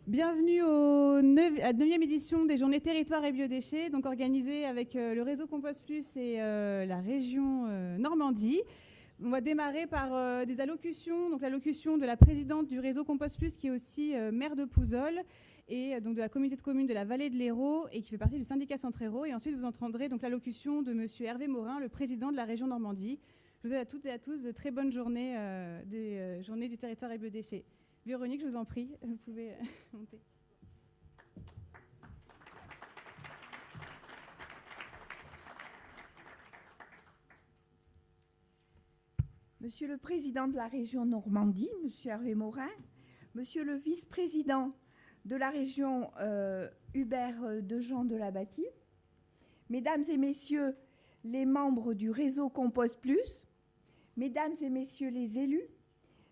Bienvenue à la 9e édition des Journées Territoires et Biodéchets, donc organisée avec le réseau Compost Plus et la région Normandie. On va démarrer par des allocutions, donc l'allocution de la présidente du réseau Compost Plus qui est aussi maire de Pouzol et donc de la communauté de communes de la vallée de l'Hérault et qui fait partie du syndicat Centre-Hérault. Et ensuite, vous entendrez donc l'allocution de monsieur Hervé Morin, le président de la région Normandie. Je vous souhaite à toutes et à tous de très bonnes journées des Journées du Territoire et Biodéchets. Véronique, je vous en prie, vous pouvez monter. Monsieur le Président de la région Normandie, Monsieur Hervé Morin, Monsieur le Vice-président de la région Hubert Dejean de la Bâtie, Mesdames et Messieurs les membres du réseau Compost Plus, Mesdames et Messieurs les élus,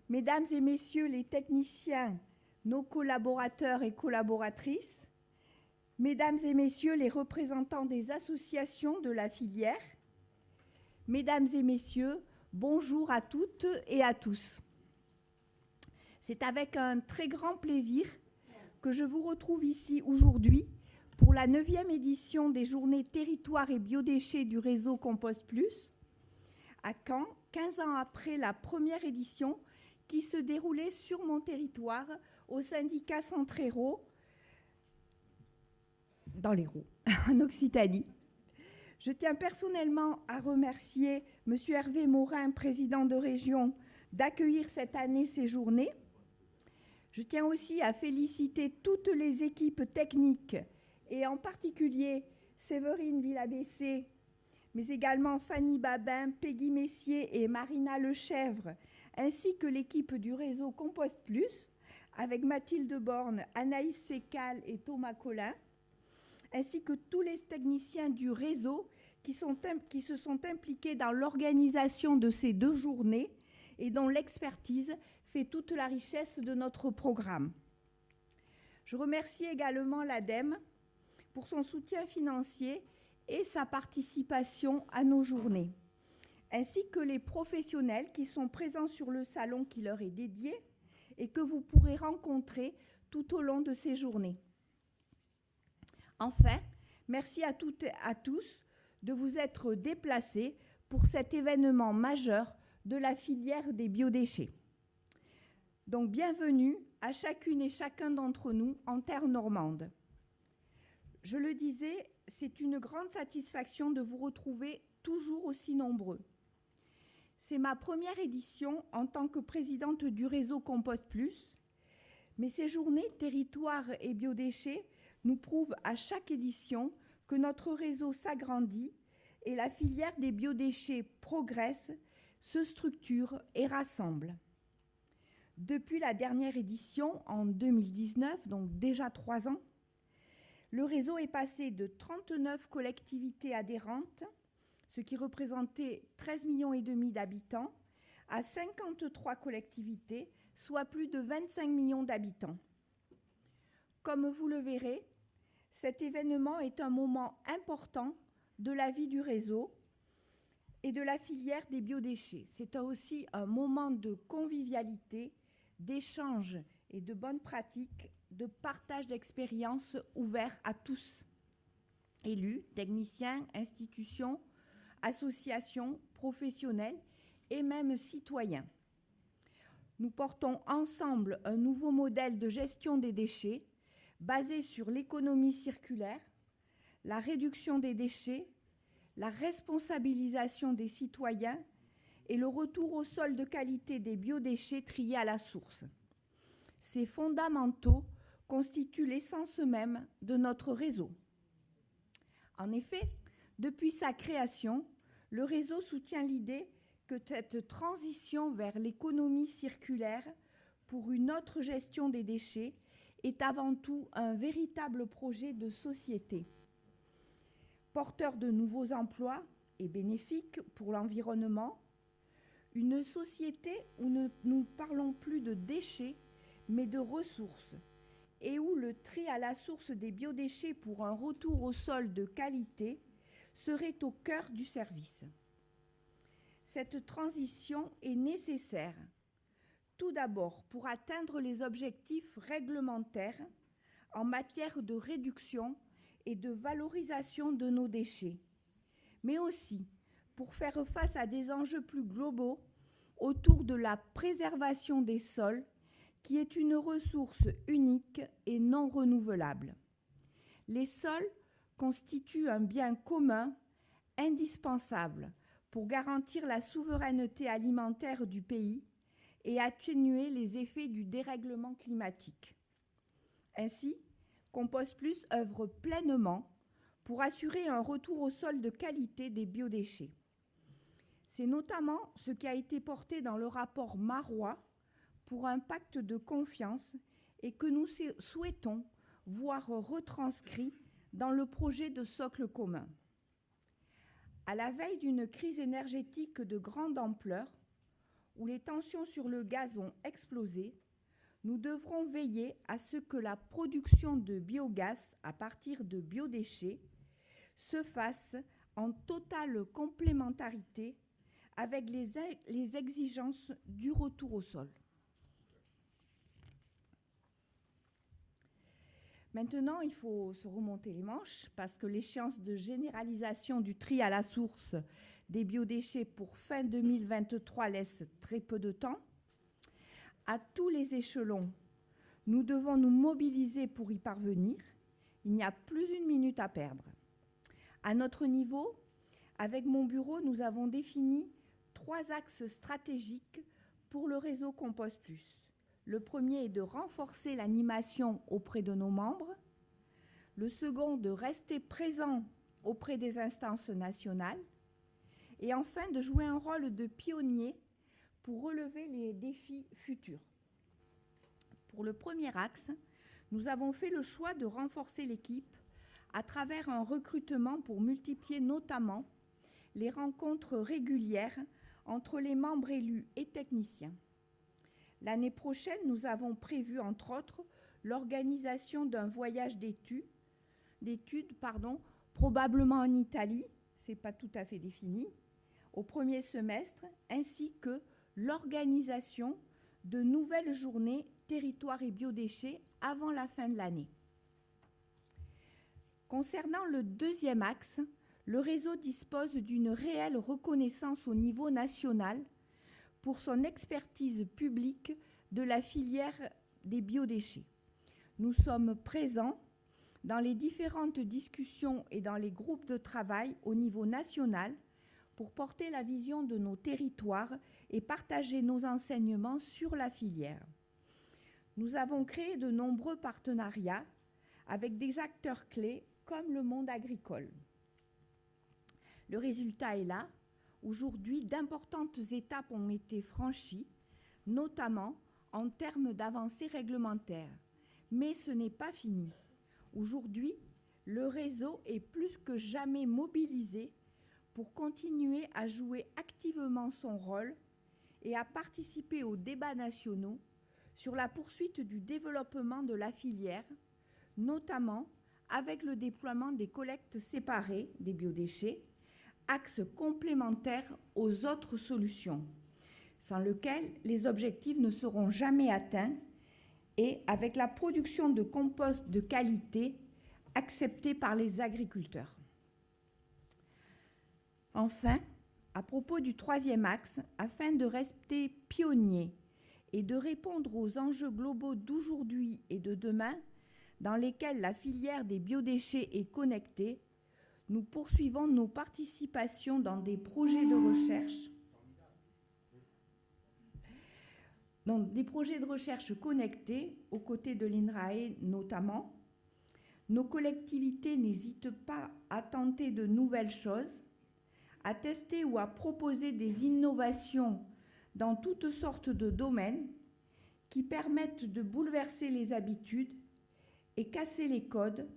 Mesdames et Messieurs les techniciens, nos collaborateurs et collaboratrices, Mesdames et Messieurs les représentants des associations de la filière, Mesdames et Messieurs, bonjour à toutes et à tous. C'est avec un très grand plaisir que je vous retrouve ici aujourd'hui pour la 9e édition des Journées Territoires et Biodéchets du réseau Compost Plus, à Caen, 15 ans après la première édition qui se déroulait sur mon territoire au syndicat Centre-Hérault, dans l'Hérault, en Occitanie. Je tiens personnellement à remercier M. Hervé Morin, président de région, d'accueillir cette année ces journées. Je tiens aussi à féliciter toutes les équipes techniques et en particulier Séverine Villabessé, mais également Fanny Babin, Peggy Messier et Marina Lechèvre, ainsi que l'équipe du réseau Compost Plus, avec Mathilde Borne, Anaïs Sécal et Thomas Collin, ainsi que tous les techniciens du réseau qui se sont impliqués dans l'organisation de ces 2 journées et dont l'expertise fait toute la richesse de notre programme. Je remercie également l'ADEME pour son soutien financier et sa participation à nos journées, ainsi que les professionnels qui sont présents sur le salon qui leur est dédié et que vous pourrez rencontrer tout au long de ces journées. Enfin, merci à toutes et à tous de vous être déplacés pour cet événement majeur de la filière des biodéchets. Donc, bienvenue à chacune et chacun d'entre nous en terre normande. Je le disais, c'est une grande satisfaction de vous retrouver toujours aussi nombreux. C'est ma première édition en tant que présidente du réseau Compost Plus, mais ces journées territoires et biodéchets nous prouvent à chaque édition que notre réseau s'agrandit et la filière des biodéchets progresse, se structure et rassemble. Depuis la dernière édition, en 2019, donc déjà 3 ans, le réseau est passé de 39 collectivités adhérentes, ce qui représentait 13,5 millions d'habitants, à 53 collectivités, soit plus de 25 millions d'habitants. Comme vous le verrez, cet événement est un moment important de la vie du réseau et de la filière des biodéchets. C'est aussi un moment de convivialité, d'échange et de bonnes pratiques, de partage d'expériences ouvert à tous, élus, techniciens, institutions, associations, professionnels et même citoyens. Nous portons ensemble un nouveau modèle de gestion des déchets basé sur l'économie circulaire, la réduction des déchets, la responsabilisation des citoyens et le retour au sol de qualité des biodéchets triés à la source. Ces fondamentaux constituent l'essence même de notre réseau. En effet, depuis sa création, le réseau soutient l'idée que cette transition vers l'économie circulaire pour une autre gestion des déchets est avant tout un véritable projet de société, porteur de nouveaux emplois et bénéfique pour l'environnement, une société où nous ne parlons plus de déchets, mais de ressources, et où le tri à la source des biodéchets pour un retour au sol de qualité serait au cœur du service. Cette transition est nécessaire. tout d'abord, pour atteindre les objectifs réglementaires en matière de réduction et de valorisation de nos déchets, mais aussi pour faire face à des enjeux plus globaux autour de la préservation des sols, qui est une ressource unique et non renouvelable. Les sols constituent un bien commun indispensable pour garantir la souveraineté alimentaire du pays et atténuer les effets du dérèglement climatique. Ainsi, Compost Plus œuvre pleinement pour assurer un retour au sol de qualité des biodéchets. C'est notamment ce qui a été porté dans le rapport Marois pour un pacte de confiance et que nous souhaitons voir retranscrit dans le projet de socle commun. À la veille d'une crise énergétique de grande ampleur, où les tensions sur le gaz ont explosé, nous devrons veiller à ce que la production de biogaz à partir de biodéchets se fasse en totale complémentarité avec les exigences du retour au sol. Maintenant, il faut se remonter les manches parce que l'échéance de généralisation du tri à la source des biodéchets pour fin 2023 laisse très peu de temps. À tous les échelons, nous devons nous mobiliser pour y parvenir. Il n'y a plus une minute à perdre. À notre niveau, avec mon bureau, nous avons défini 3 axes stratégiques pour le réseau Compost Plus. Le premier est de renforcer l'animation auprès de nos membres. Le second, de rester présent auprès des instances nationales. Et enfin, de jouer un rôle de pionnier pour relever les défis futurs. Pour le premier axe, nous avons fait le choix de renforcer l'équipe à travers un recrutement pour multiplier notamment les rencontres régulières entre les membres élus et techniciens. L'année prochaine, nous avons prévu, entre autres, l'organisation d'un voyage d'études, probablement en Italie, ce n'est pas tout à fait défini, au premier semestre, ainsi que l'organisation de nouvelles journées territoires et biodéchets avant la fin de l'année. Concernant le deuxième axe, le réseau dispose d'une réelle reconnaissance au niveau national pour son expertise publique de la filière des biodéchets. Nous sommes présents dans les différentes discussions et dans les groupes de travail au niveau national pour porter la vision de nos territoires et partager nos enseignements sur la filière. Nous avons créé de nombreux partenariats avec des acteurs clés comme le monde agricole. Le résultat est là. Aujourd'hui, d'importantes étapes ont été franchies, notamment en termes d'avancées réglementaires. Mais ce n'est pas fini. Aujourd'hui, le réseau est plus que jamais mobilisé pour continuer à jouer activement son rôle et à participer aux débats nationaux sur la poursuite du développement de la filière, notamment avec le déploiement des collectes séparées des biodéchets, axe complémentaire aux autres solutions, sans lequel les objectifs ne seront jamais atteints, et avec la production de compost de qualité acceptée par les agriculteurs. Enfin, à propos du troisième axe, afin de rester pionnier et de répondre aux enjeux globaux d'aujourd'hui et de demain, dans lesquels la filière des biodéchets est connectée, nous poursuivons nos participations dans des projets de recherche connectés, aux côtés de l'INRAE notamment. Nos collectivités n'hésitent pas à tenter de nouvelles choses, à tester ou à proposer des innovations dans toutes sortes de domaines qui permettent de bouleverser les habitudes et casser les codes,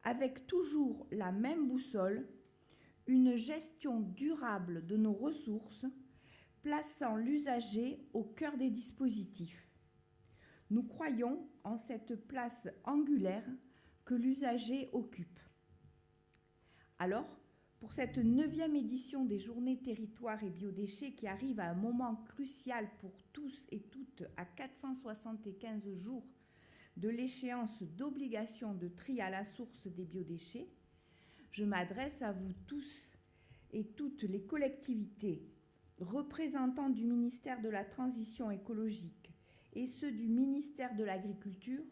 avec toujours la même boussole, une gestion durable de nos ressources, plaçant l'usager au cœur des dispositifs. Nous croyons en cette place angulaire que l'usager occupe. Alors, pour cette 9e édition des Journées Territoires et Biodéchets qui arrive à un moment crucial pour tous et toutes à 475 jours de l'échéance d'obligation de tri à la source des biodéchets, je m'adresse à vous tous et toutes les collectivités, représentants du ministère de la Transition écologique et ceux du ministère de l'Agriculture,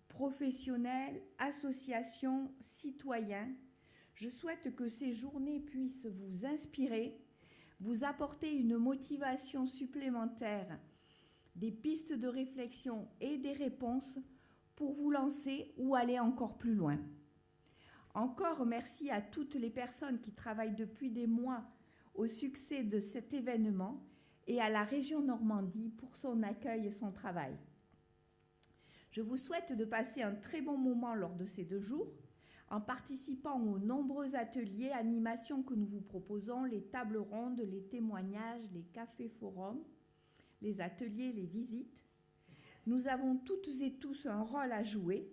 professionnels, associations, citoyens. Je souhaite que ces journées puissent vous inspirer, vous apporter une motivation supplémentaire, des pistes de réflexion et des réponses pour vous lancer ou aller encore plus loin. Encore merci à toutes les personnes qui travaillent depuis des mois au succès de cet événement et à la région Normandie pour son accueil et son travail. Je vous souhaite de passer un très bon moment lors de ces 2 jours en participant aux nombreux ateliers, animations que nous vous proposons, les tables rondes, les témoignages, les cafés-forums, les ateliers, les visites. Nous avons toutes et tous un rôle à jouer,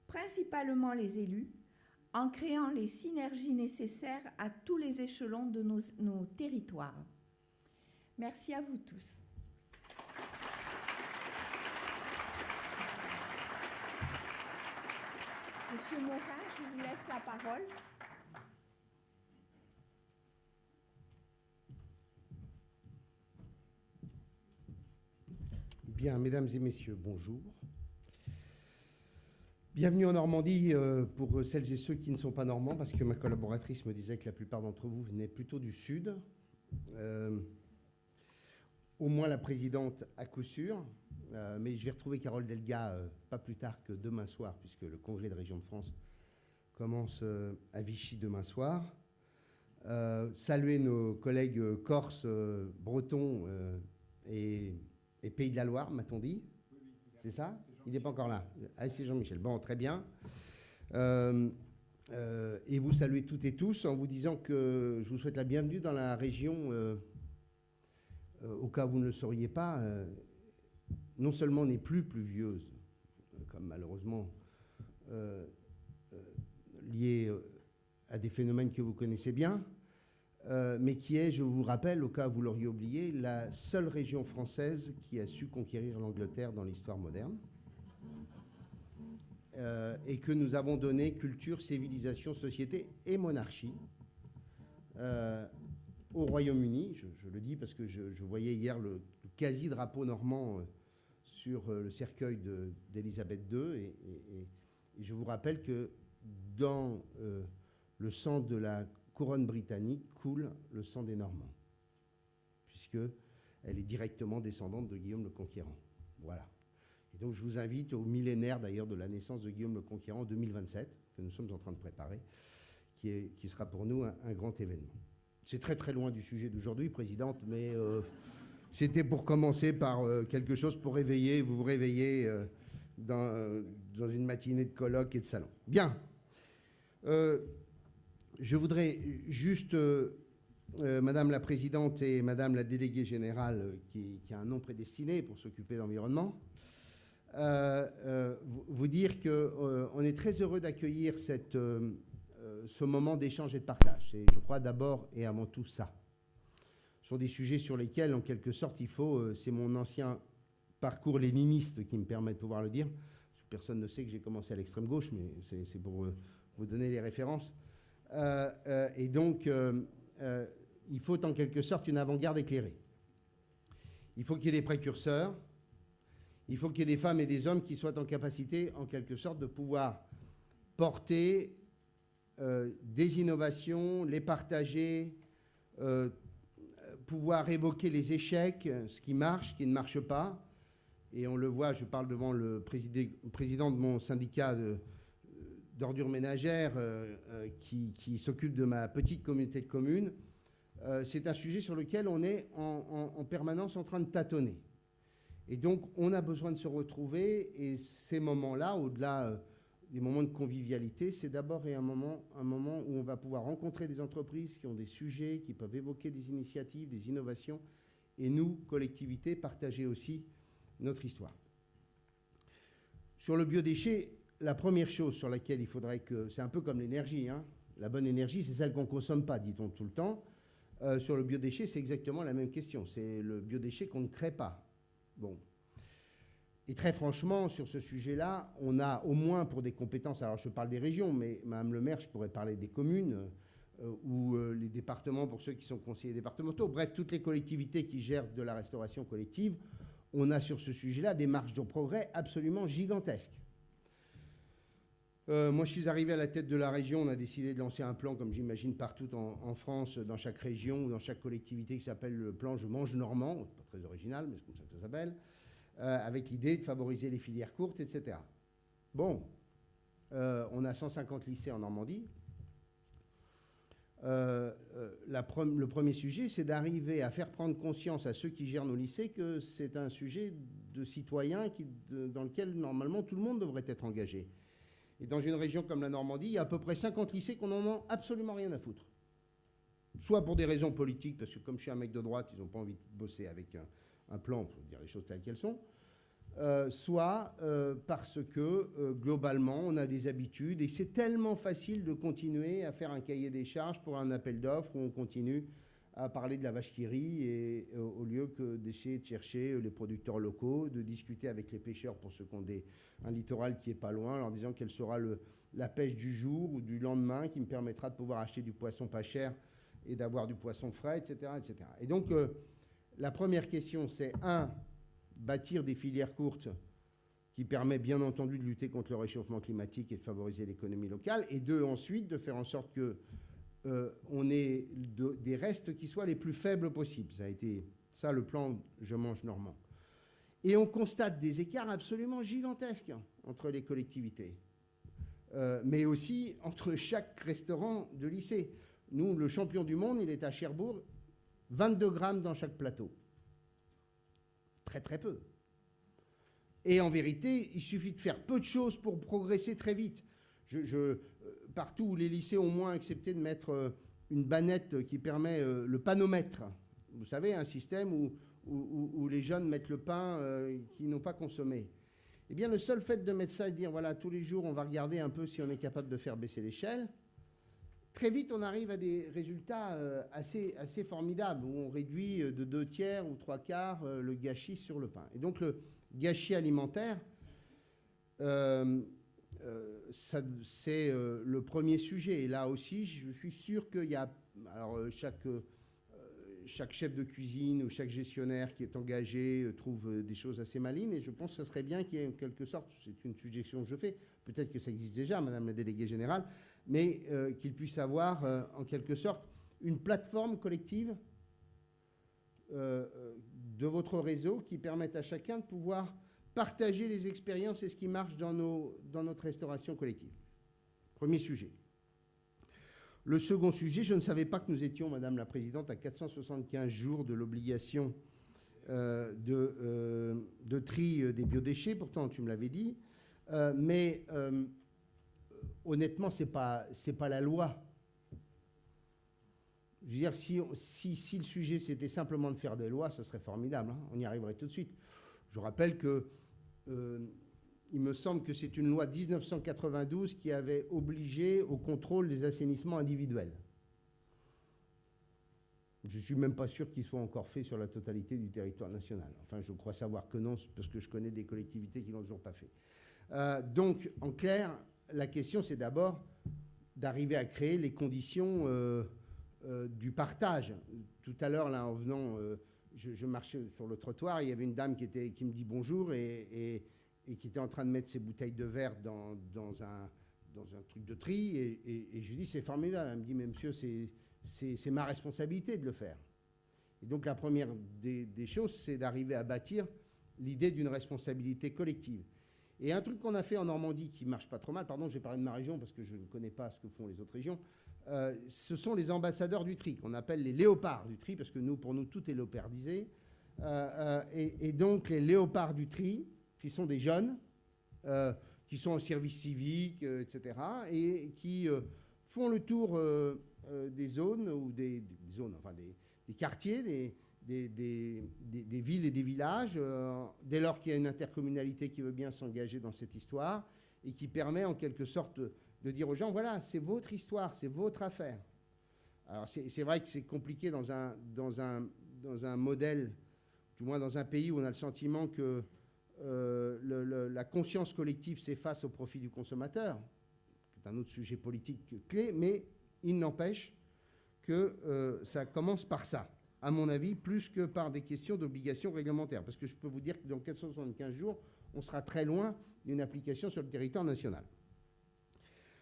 principalement les élus, en créant les synergies nécessaires à tous les échelons de nos territoires. Merci à vous tous. Monsieur Morin, je vous laisse la parole. Bien, mesdames et messieurs, bonjour. Bienvenue en Normandie pour celles et ceux qui ne sont pas normands, parce que ma collaboratrice me disait que la plupart d'entre vous venaient plutôt du Sud. Au moins la présidente à coup sûr, mais je vais retrouver Carole Delga pas plus tard que demain soir, puisque le congrès de Région de France commence à Vichy demain soir. Saluer nos collègues corses, bretons et Pays de la Loire, m'a-t-on dit? C'est ça? Il n'est pas encore là. Ah, c'est Jean-Michel. Bon, très bien. Et vous saluer toutes et tous en vous disant que je vous souhaite la bienvenue dans la région. Au cas où vous ne le sauriez pas, non seulement n'est plus pluvieuse, comme malheureusement lié à des phénomènes que vous connaissez bien, mais qui est, je vous rappelle, au cas où vous l'auriez oublié, la seule région française qui a su conquérir l'Angleterre dans l'histoire moderne, et que nous avons donné culture, civilisation, société et monarchie au Royaume-Uni. Je le dis parce que je voyais hier le quasi-drapeau normand sur le cercueil d'Élisabeth II, et je vous rappelle que dans le sang de la couronne britannique coule le sang des Normands, puisqu'elle est directement descendante de Guillaume le Conquérant. Voilà. Et donc je vous invite au millénaire d'ailleurs de la naissance de Guillaume le Conquérant en 2027, que nous sommes en train de préparer, qui sera pour nous un grand événement. C'est très très loin du sujet d'aujourd'hui, Présidente, mais c'était pour commencer par quelque chose pour réveiller, vous réveiller dans une matinée de colloque et de salon. Bien. Je voudrais juste, Madame la Présidente et Madame la Déléguée Générale, qui a un nom prédestiné pour s'occuper de l'environnement, vous dire qu'on est très heureux d'accueillir ce moment d'échange et de partage. C'est, je crois, d'abord et avant tout ça. Ce sont des sujets sur lesquels, en quelque sorte, c'est mon ancien parcours léniniste qui me permet de pouvoir le dire. Personne ne sait que j'ai commencé à l'extrême gauche, mais c'est pour vous donner les références. Et donc, il faut en quelque sorte une avant-garde éclairée. Il faut qu'il y ait des précurseurs. Il faut qu'il y ait des femmes et des hommes qui soient en capacité, en quelque sorte, de pouvoir porter des innovations, les partager, pouvoir évoquer les échecs, ce qui marche, ce qui ne marche pas. Et on le voit, je parle devant le président de mon syndicat d'ordures ménagères qui s'occupe de ma petite communauté de communes. C'est un sujet sur lequel on est en permanence en train de tâtonner. Et donc, on a besoin de se retrouver, et ces moments-là, au-delà des moments de convivialité, c'est d'abord un moment où on va pouvoir rencontrer des entreprises qui ont des sujets, qui peuvent évoquer des initiatives, des innovations, et nous, collectivités, partager aussi notre histoire. Sur le biodéchet, la première chose sur laquelle il faudrait que... C'est un peu comme l'énergie, hein. La bonne énergie, c'est celle qu'on ne consomme pas, dit-on tout le temps. Sur le biodéchet, c'est exactement la même question. C'est le biodéchet qu'on ne crée pas. Bon. Et très franchement, sur ce sujet-là, on a au moins pour des compétences, alors je parle des régions, mais Madame le maire, je pourrais parler des communes ou les départements pour ceux qui sont conseillers départementaux. Bref, toutes les collectivités qui gèrent de la restauration collective, on a sur ce sujet-là des marges de progrès absolument gigantesques. Moi, je suis arrivé à la tête de la région. On a décidé de lancer un plan, comme j'imagine partout en France, dans chaque région ou dans chaque collectivité, qui s'appelle le plan Je mange normand. C'est pas très original, mais c'est comme ça que ça s'appelle. Avec l'idée de favoriser les filières courtes, etc. Bon, on a 150 lycées en Normandie. Le premier sujet, c'est d'arriver à faire prendre conscience à ceux qui gèrent nos lycées que c'est un sujet de citoyen dans lequel, normalement, tout le monde devrait être engagé. Et dans une région comme la Normandie, il y a à peu près 50 lycées qu'on n'en a absolument rien à foutre. Soit pour des raisons politiques, parce que comme je suis un mec de droite, ils n'ont pas envie de bosser avec un plan, pour dire les choses telles qu'elles sont, soit parce que, globalement, on a des habitudes, et c'est tellement facile de continuer à faire un cahier des charges pour un appel d'offres où on continue à parler de la vache qui rit, et au lieu que d'essayer de chercher les producteurs locaux, de discuter avec les pêcheurs pour ceux qui ont un littoral qui n'est pas loin, en leur disant quelle sera la pêche du jour ou du lendemain qui me permettra de pouvoir acheter du poisson pas cher et d'avoir du poisson frais, etc. etc. Et donc, la première question, c'est bâtir des filières courtes qui permet bien entendu de lutter contre le réchauffement climatique et de favoriser l'économie locale, et deux, ensuite, de faire en sorte que on ait des restes qui soient les plus faibles possibles. Ça a été ça le plan Je mange normand. Et on constate des écarts absolument gigantesques entre les collectivités, mais aussi entre chaque restaurant de lycée. Nous, le champion du monde, il est à Cherbourg, 22 grammes dans chaque plateau. Très très peu. Et en vérité, il suffit de faire peu de choses pour progresser très vite. Partout où les lycées ont au moins accepté de mettre une bannette qui permet le panomètre, vous savez, un système où les jeunes mettent le pain qu'ils n'ont pas consommé. Eh bien, le seul fait de mettre ça et de dire, voilà, tous les jours, on va regarder un peu si on est capable de faire baisser l'échelle, très vite, on arrive à des résultats assez formidables, où on réduit de 2/3 ou 3/4 le gâchis sur le pain. Et donc, le gâchis alimentaire, c'est le premier sujet. Et là aussi, je suis sûr qu'il y a... Alors, chaque chef de cuisine ou chaque gestionnaire qui est engagé trouve des choses assez malines, et je pense que ce serait bien qu'il y ait en quelque sorte, c'est une suggestion que je fais, peut-être que ça existe déjà, Madame la déléguée générale, mais qu'il puisse avoir en quelque sorte une plateforme collective de votre réseau qui permette à chacun de pouvoir partager les expériences et ce qui marche dans notre restauration collective. Premier sujet. Le second sujet, je ne savais pas que nous étions, Madame la Présidente, à 475 jours de l'obligation de tri des biodéchets. Pourtant, tu me l'avais dit. Mais honnêtement, ce n'est pas la loi. Je veux dire, si le sujet, c'était simplement de faire des lois, ce serait formidable. Hein, on y arriverait tout de suite. Je rappelle que... il me semble que c'est une loi 1992 qui avait obligé au contrôle des assainissements individuels. Je ne suis même pas sûr qu'il soit encore fait sur la totalité du territoire national. Enfin, je crois savoir que non, parce que je connais des collectivités qui ne l'ont toujours pas fait. Donc, en clair, la question, c'est d'abord d'arriver à créer les conditions du partage. Tout à l'heure, là, en venant, je marchais sur le trottoir, il y avait une dame qui me dit bonjour et qui était en train de mettre ses bouteilles de verre dans un truc de tri, et je lui dis, c'est formidable. Elle me dit, mais monsieur, c'est ma responsabilité de le faire. Et donc, la première des choses, c'est d'arriver à bâtir l'idée d'une responsabilité collective. Et un truc qu'on a fait en Normandie qui ne marche pas trop mal, pardon, je vais parler de ma région parce que je ne connais pas ce que font les autres régions, ce sont les ambassadeurs du tri, qu'on appelle les léopards du tri, parce que pour nous, tout est léopardisé. Et donc, les léopards du tri, qui sont des jeunes, qui sont en service civique, etc., et qui font le tour des zones, ou des zones, enfin des quartiers, des villes et des villages, dès lors qu'il y a une intercommunalité qui veut bien s'engager dans cette histoire, et qui permet en quelque sorte de dire aux gens, voilà, c'est votre histoire, c'est votre affaire. Alors c'est vrai que c'est compliqué dans un modèle, du moins dans un pays où on a le sentiment que la conscience collective s'efface au profit du consommateur. C'est un autre sujet politique clé, mais il n'empêche que ça commence par ça, à mon avis, plus que par des questions d'obligation réglementaire. Parce que je peux vous dire que dans 475 jours, on sera très loin d'une application sur le territoire national.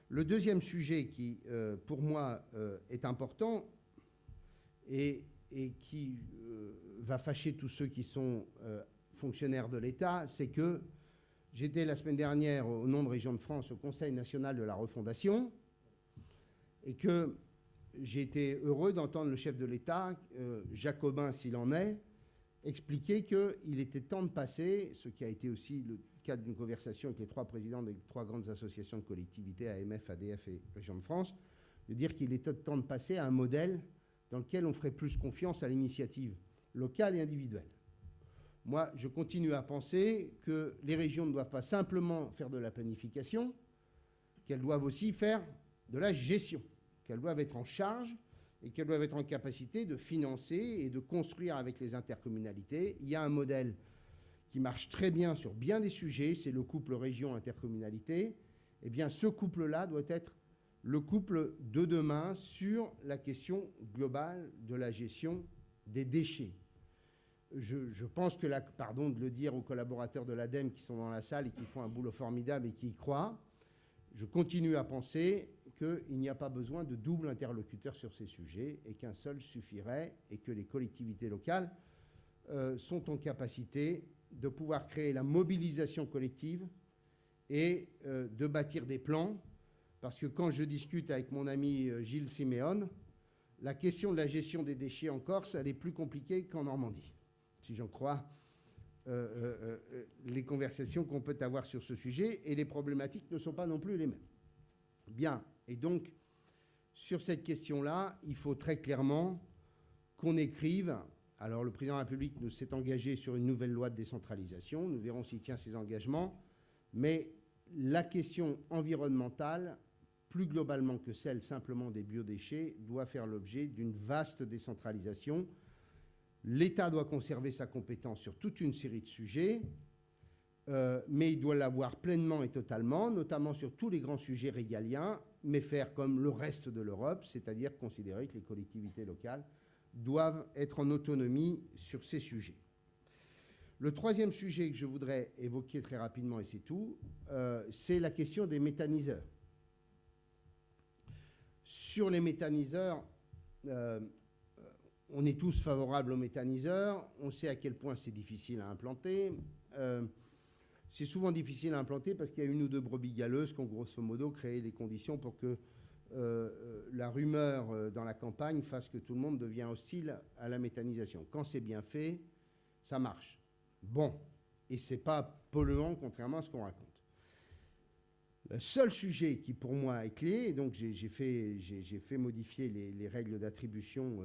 Le deuxième sujet qui, pour moi, est important et qui va fâcher tous ceux qui sont fonctionnaires de l'État, c'est que j'étais la semaine dernière, au nom de Régions de France, au Conseil national de la refondation, et que j'ai été heureux d'entendre le chef de l'État, jacobin s'il en est, expliquer qu'il était temps de passer, ce qui a été aussi le cas d'une conversation avec les 3 présidents des 3 grandes associations de collectivités, AMF, ADF et Régions de France, de dire qu'il était temps de passer à un modèle dans lequel on ferait plus confiance à l'initiative locale et individuelle. Moi, je continue à penser que les régions ne doivent pas simplement faire de la planification, qu'elles doivent aussi faire de la gestion, qu'elles doivent être en charge et qu'elles doivent être en capacité de financer et de construire avec les intercommunalités. Il y a un modèle qui marche très bien sur bien des sujets, c'est le couple région-intercommunalité. Eh bien, ce couple-là doit être le couple de demain sur la question globale de la gestion des déchets. Je pense que, pardon de le dire aux collaborateurs de l'ADEME qui sont dans la salle et qui font un boulot formidable et qui y croient, je continue à penser qu'il n'y a pas besoin de double interlocuteur sur ces sujets et qu'un seul suffirait et que les collectivités locales sont en capacité de pouvoir créer la mobilisation collective et de bâtir des plans. Parce que quand je discute avec mon ami Gilles Siméon, la question de la gestion des déchets en Corse, elle est plus compliquée qu'en Normandie, si j'en crois les conversations qu'on peut avoir sur ce sujet, et les problématiques ne sont pas non plus les mêmes. Bien, et donc, sur cette question-là, il faut très clairement qu'on écrive. Alors, le président de la République s'est engagé sur une nouvelle loi de décentralisation. Nous verrons s'il tient ses engagements. Mais la question environnementale, plus globalement que celle simplement des biodéchets, doit faire l'objet d'une vaste décentralisation. L'État doit conserver sa compétence sur toute une série de sujets, mais il doit l'avoir pleinement et totalement, notamment sur tous les grands sujets régaliens, mais faire comme le reste de l'Europe, c'est-à-dire considérer que les collectivités locales doivent être en autonomie sur ces sujets. Le troisième sujet que je voudrais évoquer très rapidement, et c'est tout, c'est la question des méthaniseurs. Sur les méthaniseurs, on est tous favorables aux méthaniseurs, on sait à quel point c'est difficile à implanter. C'est souvent difficile à implanter parce qu'il y a une ou deux brebis galeuses qui ont grosso modo créé les conditions pour que la rumeur dans la campagne fasse que tout le monde devient hostile à la méthanisation. Quand c'est bien fait, ça marche. Bon, et c'est pas polluant contrairement à ce qu'on raconte. Le seul sujet qui pour moi est clé, et donc j'ai fait modifier les règles d'attribution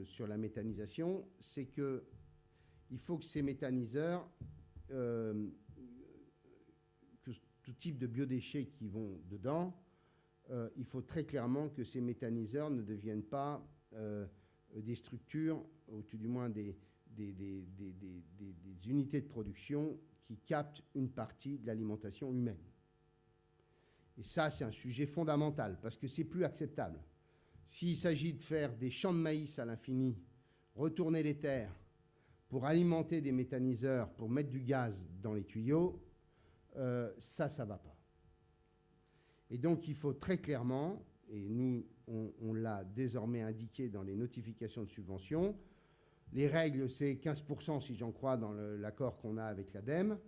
sur la méthanisation, c'est qu'il faut que ces méthaniseurs, que tout type de biodéchets qui vont dedans, il faut très clairement que ces méthaniseurs ne deviennent pas des structures, ou tout du moins des unités de production qui captent une partie de l'alimentation humaine. Et ça, c'est un sujet fondamental, parce que c'est plus acceptable. S'il s'agit de faire des champs de maïs à l'infini, retourner les terres pour alimenter des méthaniseurs, pour mettre du gaz dans les tuyaux, ça ne va pas. Et donc, il faut très clairement, et nous, on l'a désormais indiqué dans les notifications de subvention, les règles, c'est 15%, si j'en crois, dans l'accord qu'on a avec l'ADEME,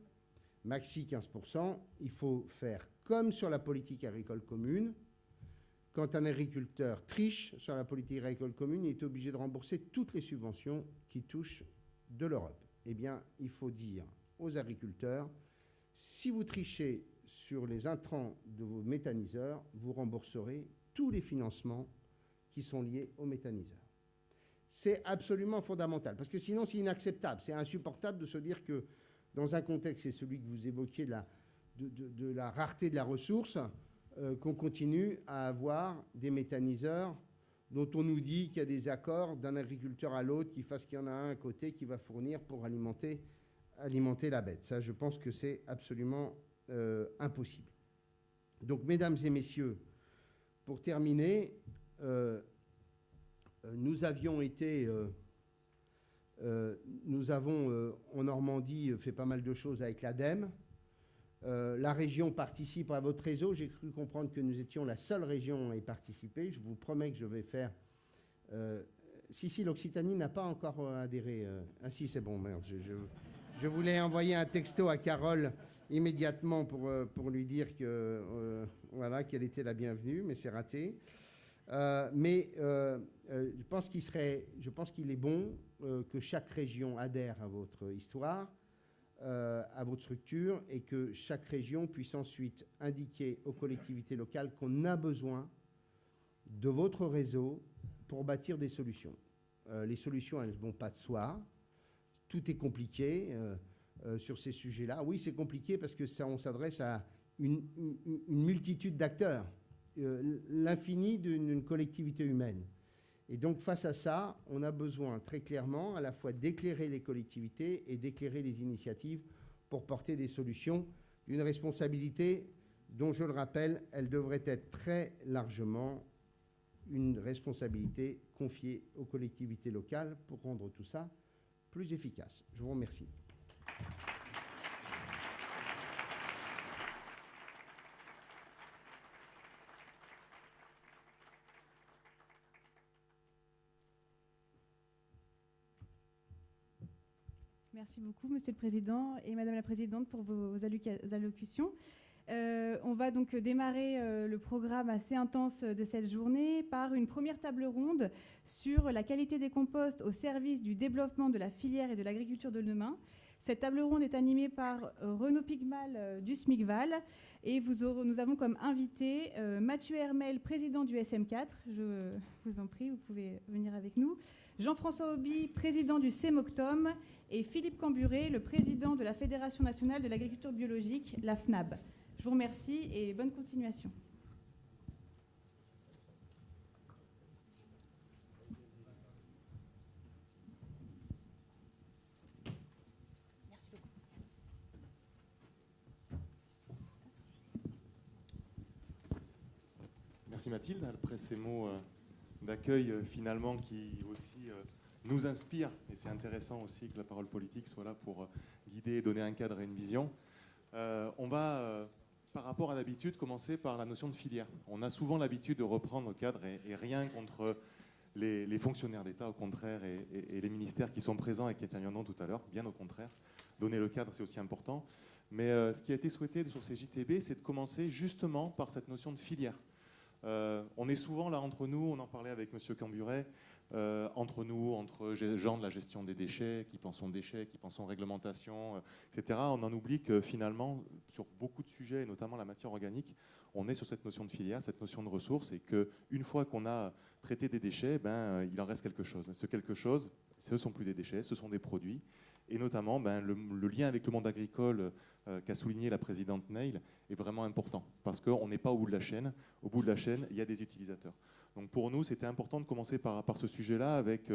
maxi 15%. Il faut faire comme sur la politique agricole commune. Quand un agriculteur triche sur la politique agricole commune, il est obligé de rembourser toutes les subventions qui touchent de l'Europe. Eh bien, il faut dire aux agriculteurs, si vous trichez sur les intrants de vos méthaniseurs, vous rembourserez tous les financements qui sont liés aux méthaniseurs. C'est absolument fondamental, parce que sinon c'est inacceptable, c'est insupportable de se dire que dans un contexte, c'est celui que vous évoquiez de la rareté de la ressource qu'on continue à avoir des méthaniseurs dont on nous dit qu'il y a des accords d'un agriculteur à l'autre qui fasse qu'il y en a un à côté qui va fournir pour alimenter la bête. Ça, je pense que c'est absolument impossible. Donc, mesdames et messieurs, pour terminer, nous avons en Normandie fait pas mal de choses avec l'ADEME. La région participe à votre réseau. J'ai cru comprendre que nous étions la seule région à y participer. Je vous promets que je vais faire... Si, l'Occitanie n'a pas encore adhéré. Ah si, c'est bon, merde. Je voulais envoyer un texto à Carole immédiatement pour lui dire que, voilà, qu'elle était la bienvenue, mais c'est raté. Je pense qu'il est bon que chaque région adhère à votre histoire, à votre structure, et que chaque région puisse ensuite indiquer aux collectivités locales qu'on a besoin de votre réseau pour bâtir des solutions. Les solutions, elles ne vont pas de soi. Tout est compliqué sur ces sujets-là. Oui, c'est compliqué parce que on s'adresse à une multitude d'acteurs, l'infini d'une collectivité humaine. Et donc, face à ça, on a besoin très clairement à la fois d'éclairer les collectivités et d'éclairer les initiatives pour porter des solutions d'une responsabilité dont, je le rappelle, elle devrait être très largement une responsabilité confiée aux collectivités locales pour rendre tout ça plus efficace. Je vous remercie. Merci beaucoup, Monsieur le Président et Madame la Présidente, pour vos allocutions. On va donc démarrer le programme assez intense de cette journée par une première table ronde sur la qualité des composts au service du développement de la filière et de l'agriculture de demain. Cette table ronde est animée par Renaud Pigmal du SMICVAL et nous avons comme invité Mathieu Hermel, président du SM4. Je vous en prie, vous pouvez venir avec nous. Jean-François Auby, président du CEMOCTOM, et Philippe Camburet, le président de la Fédération nationale de l'agriculture biologique, la FNAB. Je vous remercie et bonne continuation. Merci beaucoup. Merci Mathilde. Après ces mots d'accueil finalement qui aussi nous inspirent, et c'est intéressant aussi que la parole politique soit là pour guider, donner un cadre et une vision. On va... par rapport à l'habitude, commencer par la notion de filière. On a souvent l'habitude de reprendre le cadre et rien contre les fonctionnaires d'État, au contraire, et les ministères qui sont présents et qui interviendront tout à l'heure, bien au contraire. Donner le cadre, c'est aussi important. Mais ce qui a été souhaité sur ces JTB, c'est de commencer justement par cette notion de filière. On est souvent là entre nous, on en parlait avec M. Camburet, entre nous, entre gens de la gestion des déchets, qui pensons déchets, qui pensons réglementation, etc. On en oublie que finalement, sur beaucoup de sujets, et notamment la matière organique, on est sur cette notion de filière, cette notion de ressources, et qu'une fois qu'on a traité des déchets, il en reste quelque chose. Ce quelque chose, ce ne sont plus des déchets, ce sont des produits. Et notamment, le lien avec le monde agricole qu'a souligné la présidente Neil est vraiment important, parce qu'on n'est pas au bout de la chaîne. Au bout de la chaîne, il y a des utilisateurs. Donc pour nous, c'était important de commencer par ce sujet-là avec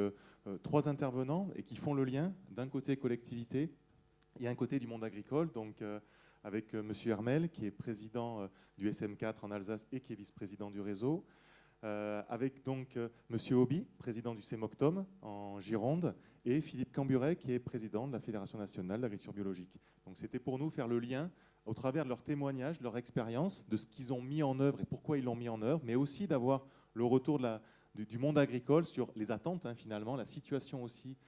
3 intervenants et qui font le lien d'un côté collectivité et un côté du monde agricole. Donc avec M. Hermel, qui est président du SM4 en Alsace et qui est vice-président du réseau. Avec donc M. Auby, président du CEMOCTOM en Gironde, et Philippe Camburet, qui est président de la Fédération nationale de l'agriculture biologique. Donc c'était pour nous faire le lien au travers de leurs témoignages, de leur expérience, de ce qu'ils ont mis en œuvre et pourquoi ils l'ont mis en œuvre, mais aussi d'avoir le retour du monde agricole sur les attentes, finalement, la situation aussi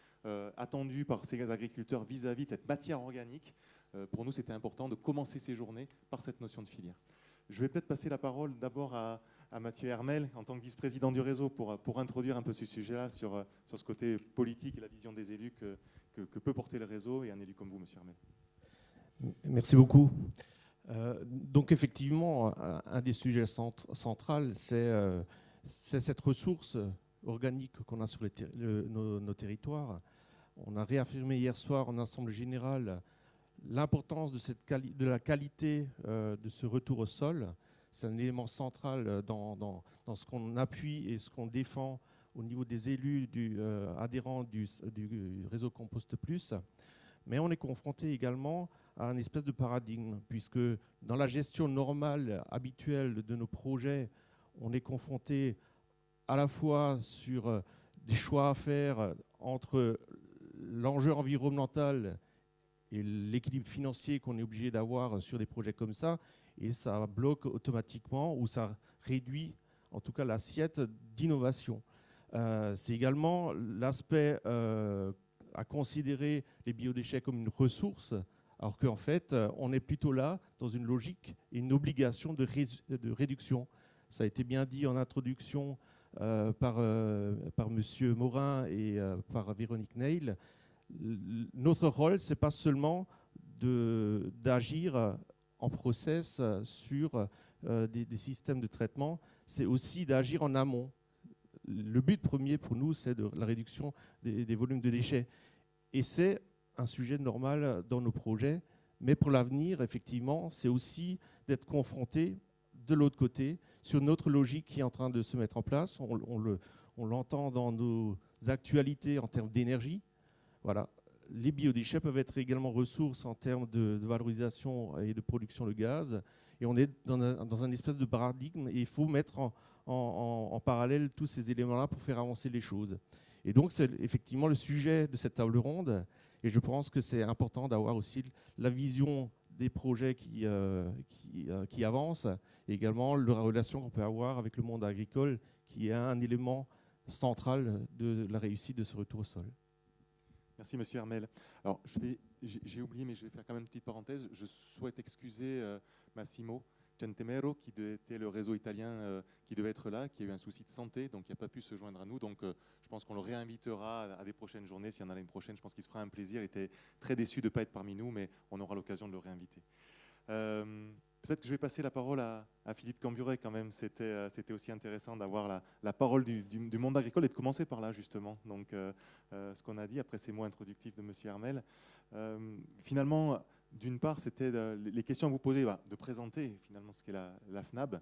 attendue par ces agriculteurs vis-à-vis de cette matière organique. Pour nous, c'était important de commencer ces journées par cette notion de filière. Je vais peut-être passer la parole d'abord à Mathieu Hermel, en tant que vice-président du réseau, pour introduire un peu ce sujet-là sur ce côté politique et la vision des élus que peut porter le réseau et un élu comme vous, Monsieur Hermel. Merci beaucoup. Donc effectivement, un des sujets centraux, c'est cette ressource organique qu'on a sur nos territoires. On a réaffirmé hier soir en assemblée générale l'importance de la qualité de ce retour au sol. C'est un élément central dans ce qu'on appuie et ce qu'on défend au niveau des élus adhérents du réseau Compost Plus. Mais on est confronté également à une espèce de paradigme, puisque dans la gestion normale, habituelle de nos projets, on est confronté à la fois sur des choix à faire entre l'enjeu environnemental et l'équilibre financier qu'on est obligé d'avoir sur des projets comme ça, et ça bloque automatiquement ou ça réduit en tout cas l'assiette d'innovation. C'est également l'aspect à considérer les biodéchets comme une ressource, alors qu'en fait, on est plutôt là dans une logique et une obligation de réduction. Ça a été bien dit en introduction par M. Morin et par Véronique Neil. Notre rôle, ce n'est pas seulement d'agir en process sur des systèmes de traitement, c'est aussi d'agir en amont. Le but premier pour nous, c'est de la réduction des volumes de déchets. Et c'est un sujet normal dans nos projets. Mais pour l'avenir, effectivement, c'est aussi d'être confronté de l'autre côté sur notre logique qui est en train de se mettre en place. On l'entend dans nos actualités en termes d'énergie. Voilà. Les biodéchets peuvent être également ressources en termes de valorisation et de production de gaz. Et on est dans un espèce de paradigme et il faut mettre en parallèle tous ces éléments-là pour faire avancer les choses. Et donc, c'est effectivement le sujet de cette table ronde. Et je pense que c'est important d'avoir aussi la vision des projets qui avancent et également la relation qu'on peut avoir avec le monde agricole qui est un élément central de la réussite de ce retour au sol. Merci, Monsieur Hermel. Alors, j'ai oublié, mais je vais faire quand même une petite parenthèse. Je souhaite excuser Massimo Centemero, qui était le réseau italien qui devait être là, qui a eu un souci de santé, donc il n'a pas pu se joindre à nous. Donc, je pense qu'on le réinvitera à des prochaines journées. S'il y en a une prochaine, je pense qu'il se fera un plaisir. Il était très déçu de ne pas être parmi nous, mais on aura l'occasion de le réinviter. Peut-être que je vais passer la parole à Philippe Camburet quand même. C'était aussi intéressant d'avoir la parole du monde agricole et de commencer par là justement. Donc ce qu'on a dit après ces mots introductifs de Monsieur Hermel. Finalement, d'une part, c'était les questions à vous poser, de présenter finalement ce qu'est la FNAB.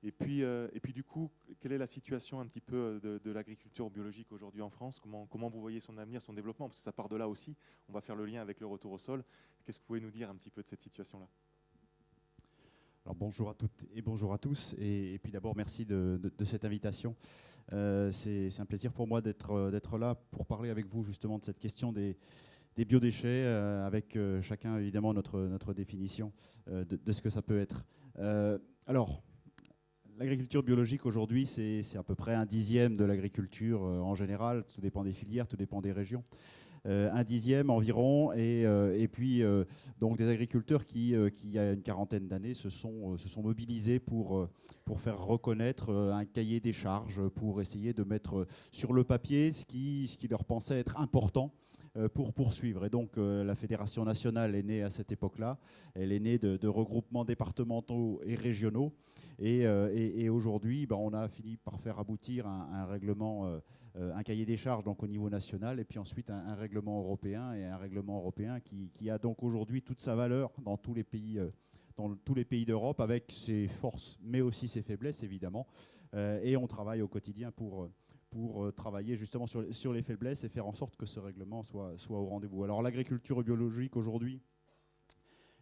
Et puis du coup, quelle est la situation un petit peu de l'agriculture biologique aujourd'hui en France ? Comment vous voyez son avenir, son développement ? Parce que ça part de là aussi. On va faire le lien avec le retour au sol. Qu'est-ce que vous pouvez nous dire un petit peu de cette situation-là ? Alors bonjour à toutes et bonjour à tous. Et puis d'abord, merci de cette invitation. C'est un plaisir pour moi d'être là pour parler avec vous justement de cette question des biodéchets, avec chacun évidemment notre définition de ce que ça peut être. Alors, l'agriculture biologique aujourd'hui, c'est à peu près 1/10 de l'agriculture en général. Tout dépend des filières, tout dépend des régions. 1/10 environ, et puis donc des agriculteurs qui il y a une quarantaine d'années se sont mobilisés pour faire reconnaître un cahier des charges, pour essayer de mettre sur le papier ce qui leur pensait être important pour poursuivre. Et donc la Fédération nationale est née à cette époque-là. Elle est née de regroupements départementaux et régionaux. Et aujourd'hui, on a fini par faire aboutir un règlement, un cahier des charges donc au niveau national, et puis ensuite un règlement européen, et un règlement européen qui a donc aujourd'hui toute sa valeur dans tous les pays d'Europe, avec ses forces, mais aussi ses faiblesses évidemment. Et on travaille au quotidien pour travailler justement sur les faiblesses et faire en sorte que ce règlement soit au rendez-vous. Alors l'agriculture biologique aujourd'hui,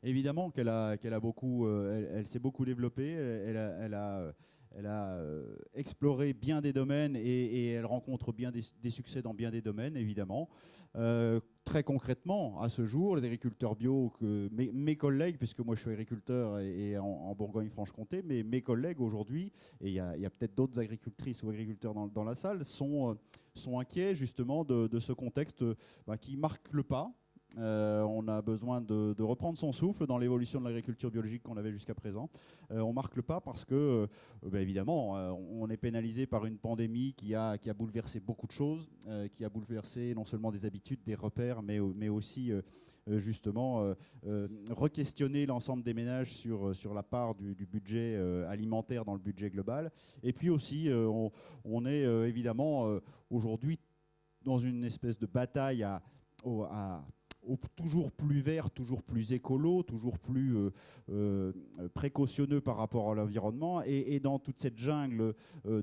évidemment elle s'est beaucoup développée, elle a exploré bien des domaines et elle rencontre bien des succès dans bien des domaines, évidemment. Très concrètement, à ce jour, les agriculteurs bio, mes collègues, puisque moi je suis agriculteur et en Bourgogne-Franche-Comté, mais mes collègues aujourd'hui, et il y a peut-être d'autres agricultrices ou agriculteurs dans la salle, sont inquiets justement de ce contexte qui marque le pas. On a besoin de reprendre son souffle dans l'évolution de l'agriculture biologique qu'on avait jusqu'à présent. On marque le pas parce que, évidemment, on est pénalisé par une pandémie qui a bouleversé beaucoup de choses, qui a bouleversé non seulement des habitudes, des repères, mais aussi justement re-questionner l'ensemble des ménages sur la part du budget alimentaire dans le budget global. Et puis aussi, on est évidemment aujourd'hui dans une espèce de bataille toujours plus vert, toujours plus écolo, toujours plus précautionneux par rapport à l'environnement. Et dans toute cette jungle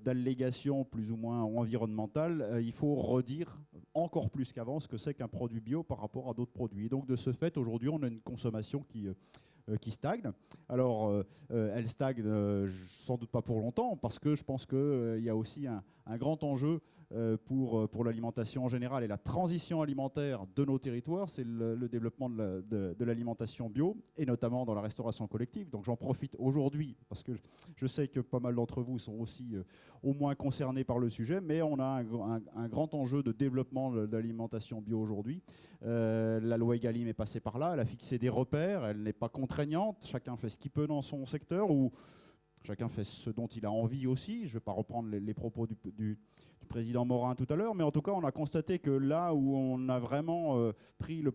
d'allégations plus ou moins environnementales, il faut redire encore plus qu'avant ce que c'est qu'un produit bio par rapport à d'autres produits. Et donc de ce fait, aujourd'hui, on a une consommation qui stagne. Alors, elle stagne sans doute pas pour longtemps, parce que je pense qu'il y a aussi un grand enjeu pour l'alimentation en général et la transition alimentaire de nos territoires, c'est le développement de l'alimentation bio, et notamment dans la restauration collective. Donc j'en profite aujourd'hui, parce que je sais que pas mal d'entre vous sont aussi au moins concernés par le sujet, mais on a un grand enjeu de développement de l'alimentation bio aujourd'hui. La loi Egalim est passée par là, elle a fixé des repères, elle n'est pas contraignante, chacun fait ce qu'il peut dans son secteur, ou chacun fait ce dont il a envie aussi. Je ne vais pas reprendre les propos du président Morin tout à l'heure, mais en tout cas, on a constaté que là où on a vraiment pris le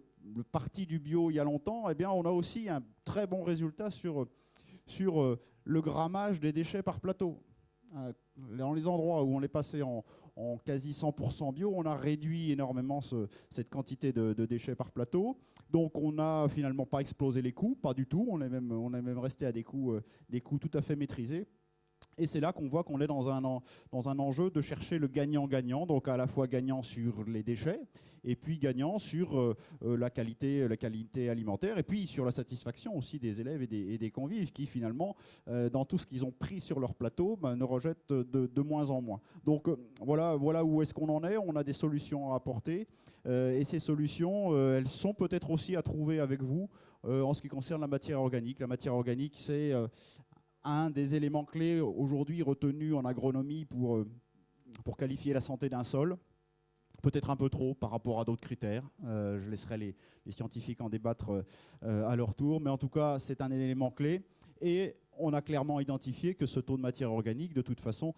parti du bio il y a longtemps, eh bien, on a aussi un très bon résultat sur le grammage des déchets par plateau. Dans les endroits où on est passé en quasi 100% bio, on a réduit énormément cette quantité de déchets par plateau. Donc on n'a finalement pas explosé les coûts, pas du tout. On est même resté à des coûts tout à fait maîtrisés. Et c'est là qu'on voit qu'on est dans un enjeu de chercher le gagnant-gagnant, donc à la fois gagnant sur les déchets, et puis gagnant sur la qualité alimentaire, et puis sur la satisfaction aussi des élèves et des convives qui finalement, dans tout ce qu'ils ont pris sur leur plateau, ne rejettent de moins en moins. Donc voilà où est-ce qu'on en est. On a des solutions à apporter, et ces solutions, elles sont peut-être aussi à trouver avec vous en ce qui concerne la matière organique. La matière organique, c'est un des éléments clés aujourd'hui retenus en agronomie pour qualifier la santé d'un sol. Peut-être un peu trop par rapport à d'autres critères. Je laisserai les scientifiques en débattre à leur tour. Mais en tout cas, c'est un élément clé. Et on a clairement identifié que ce taux de matière organique, de toute façon,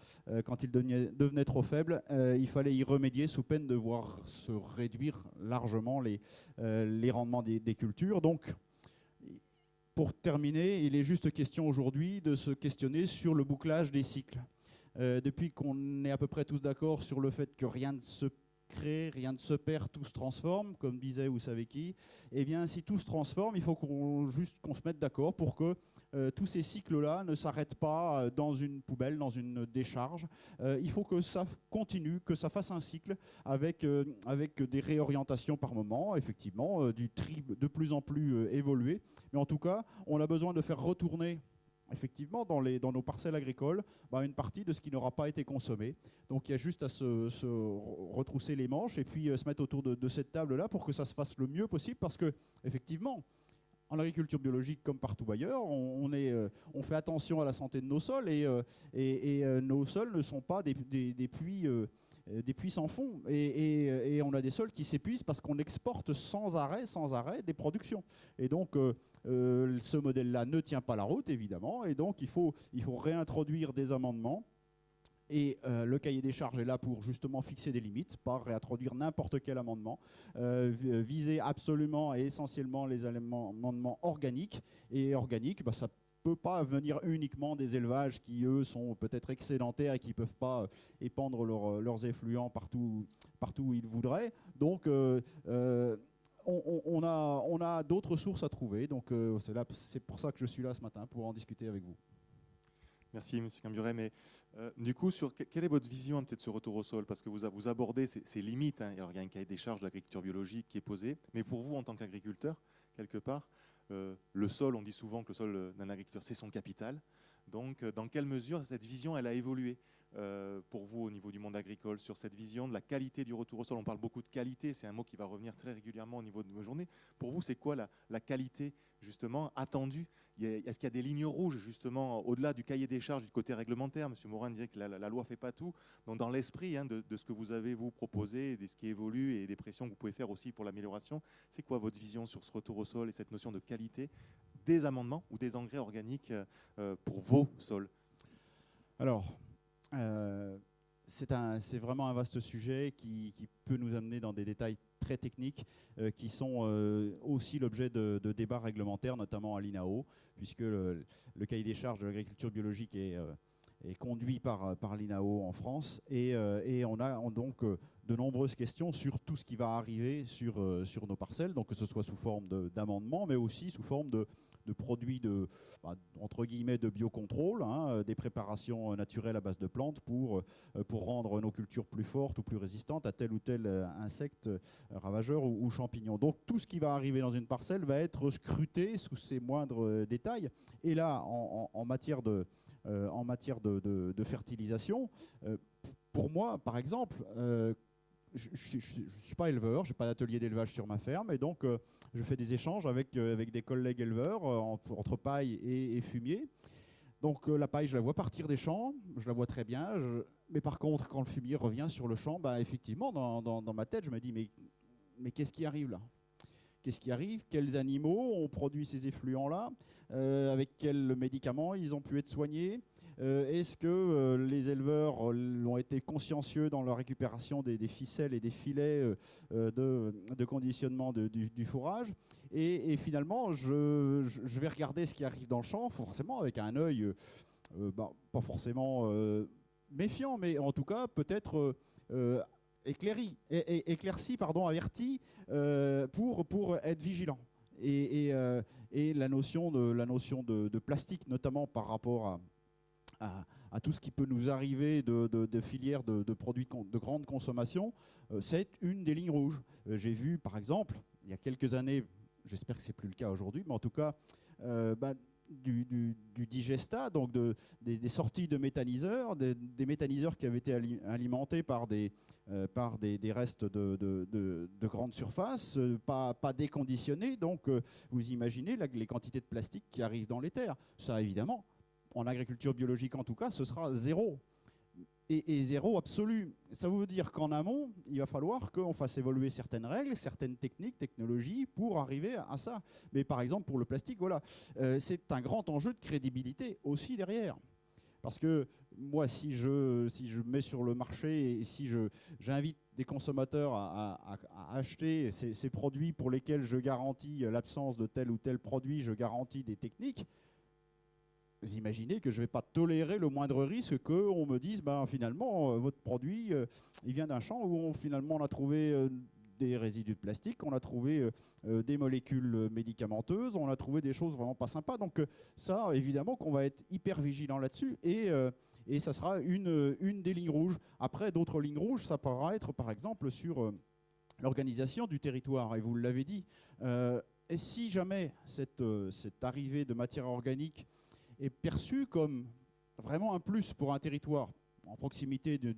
quand il devenait trop faible, il fallait y remédier sous peine de voir se réduire largement les rendements des cultures. Donc, pour terminer, il est juste question aujourd'hui de se questionner sur le bouclage des cycles. Depuis qu'on est à peu près tous d'accord sur le fait que rien ne se crée, rien ne se perd, tout se transforme, comme disait vous savez qui, eh bien si tout se transforme, il faut qu'on se mette d'accord pour que tous ces cycles-là ne s'arrêtent pas dans une poubelle, dans une décharge. Il faut que ça continue, que ça fasse un cycle avec des réorientations par moment, effectivement, du tri de plus en plus évolué. Mais en tout cas, on a besoin de faire retourner effectivement dans nos parcelles agricoles une partie de ce qui n'aura pas été consommé. Donc il y a juste à se retrousser les manches et puis se mettre autour de cette table-là pour que ça se fasse le mieux possible, parce que effectivement, en agriculture biologique comme partout ailleurs, on fait attention à la santé de nos sols, et nos sols ne sont pas des puits sans fond, et on a des sols qui s'épuisent parce qu'on exporte sans arrêt des productions. Et donc ce modèle-là ne tient pas la route, évidemment, et donc il faut réintroduire des amendements. Et le cahier des charges est là pour justement fixer des limites, pas réintroduire n'importe quel amendement, viser absolument et essentiellement les amendements organiques. Et organiques, ça ne peut pas venir uniquement des élevages qui, eux, sont peut-être excédentaires et qui ne peuvent pas épandre leurs effluents partout où ils voudraient. Donc on a d'autres sources à trouver. Donc c'est pour ça que je suis là ce matin, pour en discuter avec vous. Merci, M. Camburet. Mais du coup, quelle est votre vision peut-être sur retour au sol? Parce que vous abordez ces limites. Alors, il y a un cahier des charges de l'agriculture biologique qui est posé. Mais pour vous, en tant qu'agriculteur, quelque part, le sol, on dit souvent que le sol d'un agriculteur, c'est son capital. Donc, dans quelle mesure cette vision, elle a évolué pour vous au niveau du monde agricole, sur cette vision de la qualité du retour au sol? On parle beaucoup de qualité, c'est un mot qui va revenir très régulièrement au niveau de nos journées. Pour vous, c'est quoi la qualité, justement, attendue? Est-ce qu'il y a des lignes rouges, justement, au-delà du cahier des charges, du côté réglementaire? M. Morin disait que la loi ne fait pas tout. Donc, dans l'esprit de ce que vous avez, vous, proposé, de ce qui évolue et des pressions que vous pouvez faire aussi pour l'amélioration, c'est quoi votre vision sur ce retour au sol et cette notion de qualité des amendements ou des engrais organiques pour vos sols? Alors, c'est vraiment un vaste sujet qui peut nous amener dans des détails très techniques qui sont aussi l'objet de débats réglementaires, notamment à l'INAO, puisque le cahier des charges de l'agriculture biologique est conduit par l'INAO en France. Et on a donc de nombreuses questions sur tout ce qui va arriver sur nos parcelles, donc que ce soit sous forme d'amendements, mais aussi sous forme de produits entre guillemets de biocontrôle, des préparations naturelles à base de plantes pour rendre nos cultures plus fortes ou plus résistantes à tel ou tel insecte ravageur ou champignon. Donc tout ce qui va arriver dans une parcelle va être scruté sous ses moindres détails. Et là, en matière de fertilisation, pour moi, par exemple, je ne suis pas éleveur, je n'ai pas d'atelier d'élevage sur ma ferme, et donc je fais des échanges avec des collègues éleveurs entre paille et fumier. Donc la paille, je la vois partir des champs, je la vois très bien, mais par contre, quand le fumier revient sur le champ, effectivement, dans ma tête, je me dis, mais qu'est-ce qui arrive là ? Qu'est-ce qui arrive ? Quels animaux ont produit ces effluents-là ? Avec quels médicaments ils ont pu être soignés ? Est-ce que les éleveurs ont été consciencieux dans la récupération des ficelles et des filets de conditionnement du fourrage ? Et finalement, je vais regarder ce qui arrive dans le champ, forcément avec un œil pas forcément méfiant, mais en tout cas peut-être éclairci, averti, pour être vigilant. Et la notion de plastique, notamment par rapport à tout ce qui peut nous arriver de filières de produits de grande consommation, c'est une des lignes rouges. J'ai vu, par exemple, il y a quelques années, j'espère que ce n'est plus le cas aujourd'hui, mais en tout cas, du digesta, donc des sorties de méthaniseurs, des méthaniseurs qui avaient été alimentés par des restes de grande surface, pas déconditionnés. Donc, vous imaginez les quantités de plastique qui arrivent dans les terres. Ça, évidemment, en agriculture biologique en tout cas, ce sera zéro. Et zéro absolu. Ça veut dire qu'en amont, il va falloir qu'on fasse évoluer certaines règles, certaines techniques, technologies pour arriver à ça. Mais par exemple, pour le plastique, voilà, c'est un grand enjeu de crédibilité aussi derrière. Parce que moi, si je mets sur le marché et si j'invite des consommateurs à acheter ces produits pour lesquels je garantis l'absence de tel ou tel produit, je garantis des techniques, vous imaginez que je ne vais pas tolérer le moindre risque qu'on me dise finalement votre produit il vient d'un champ où finalement on a trouvé des résidus de plastique, on a trouvé des molécules médicamenteuses, on a trouvé des choses vraiment pas sympas. Donc ça, évidemment qu'on va être hyper vigilant là-dessus et ça sera une des lignes rouges. Après, d'autres lignes rouges, ça pourra être par exemple sur l'organisation du territoire. Et vous l'avez dit, et si jamais cette arrivée de matière organique est perçu comme vraiment un plus pour un territoire en proximité d'un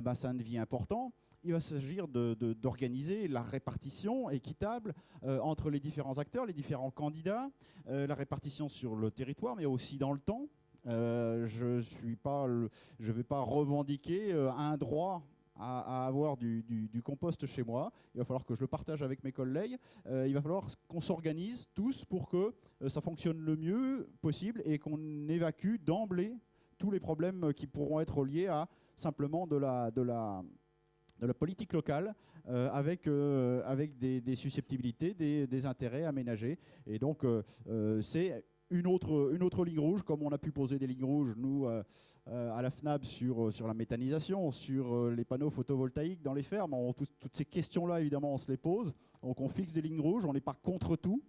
bassin de vie important, il va s'agir d'organiser la répartition équitable entre les différents acteurs, les différents candidats, la répartition sur le territoire, mais aussi dans le temps. Je ne vais pas revendiquer un droit à avoir du compost chez moi. Il va falloir que je le partage avec mes collègues. Il va falloir qu'on s'organise tous pour que ça fonctionne le mieux possible et qu'on évacue d'emblée tous les problèmes qui pourront être liés à simplement de la politique locale avec des susceptibilités, des intérêts aménagés. Et donc, c'est une autre ligne rouge, comme on a pu poser des lignes rouges, nous, à la FNAB, sur la méthanisation, sur les panneaux photovoltaïques dans les fermes. Toutes ces questions-là, évidemment, on se les pose. Donc, on fixe des lignes rouges. On n'est pas contre tout,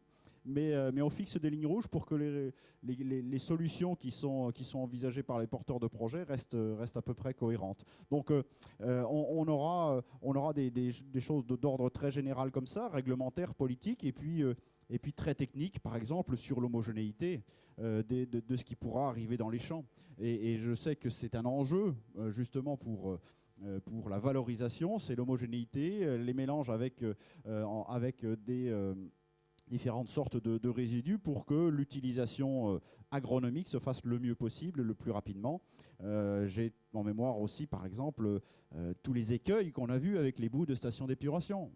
mais on fixe des lignes rouges pour que les solutions qui sont envisagées par les porteurs de projets restent à peu près cohérentes. Donc, on aura des choses d'ordre très général comme ça, réglementaire, politique, et puis très technique, par exemple, sur l'homogénéité de ce qui pourra arriver dans les champs. Et je sais que c'est un enjeu, justement, pour la valorisation, c'est l'homogénéité, les mélanges avec des différentes sortes de résidus pour que l'utilisation agronomique se fasse le mieux possible, le plus rapidement. J'ai en mémoire aussi, par exemple, tous les écueils qu'on a vus avec les boues de stations d'épuration.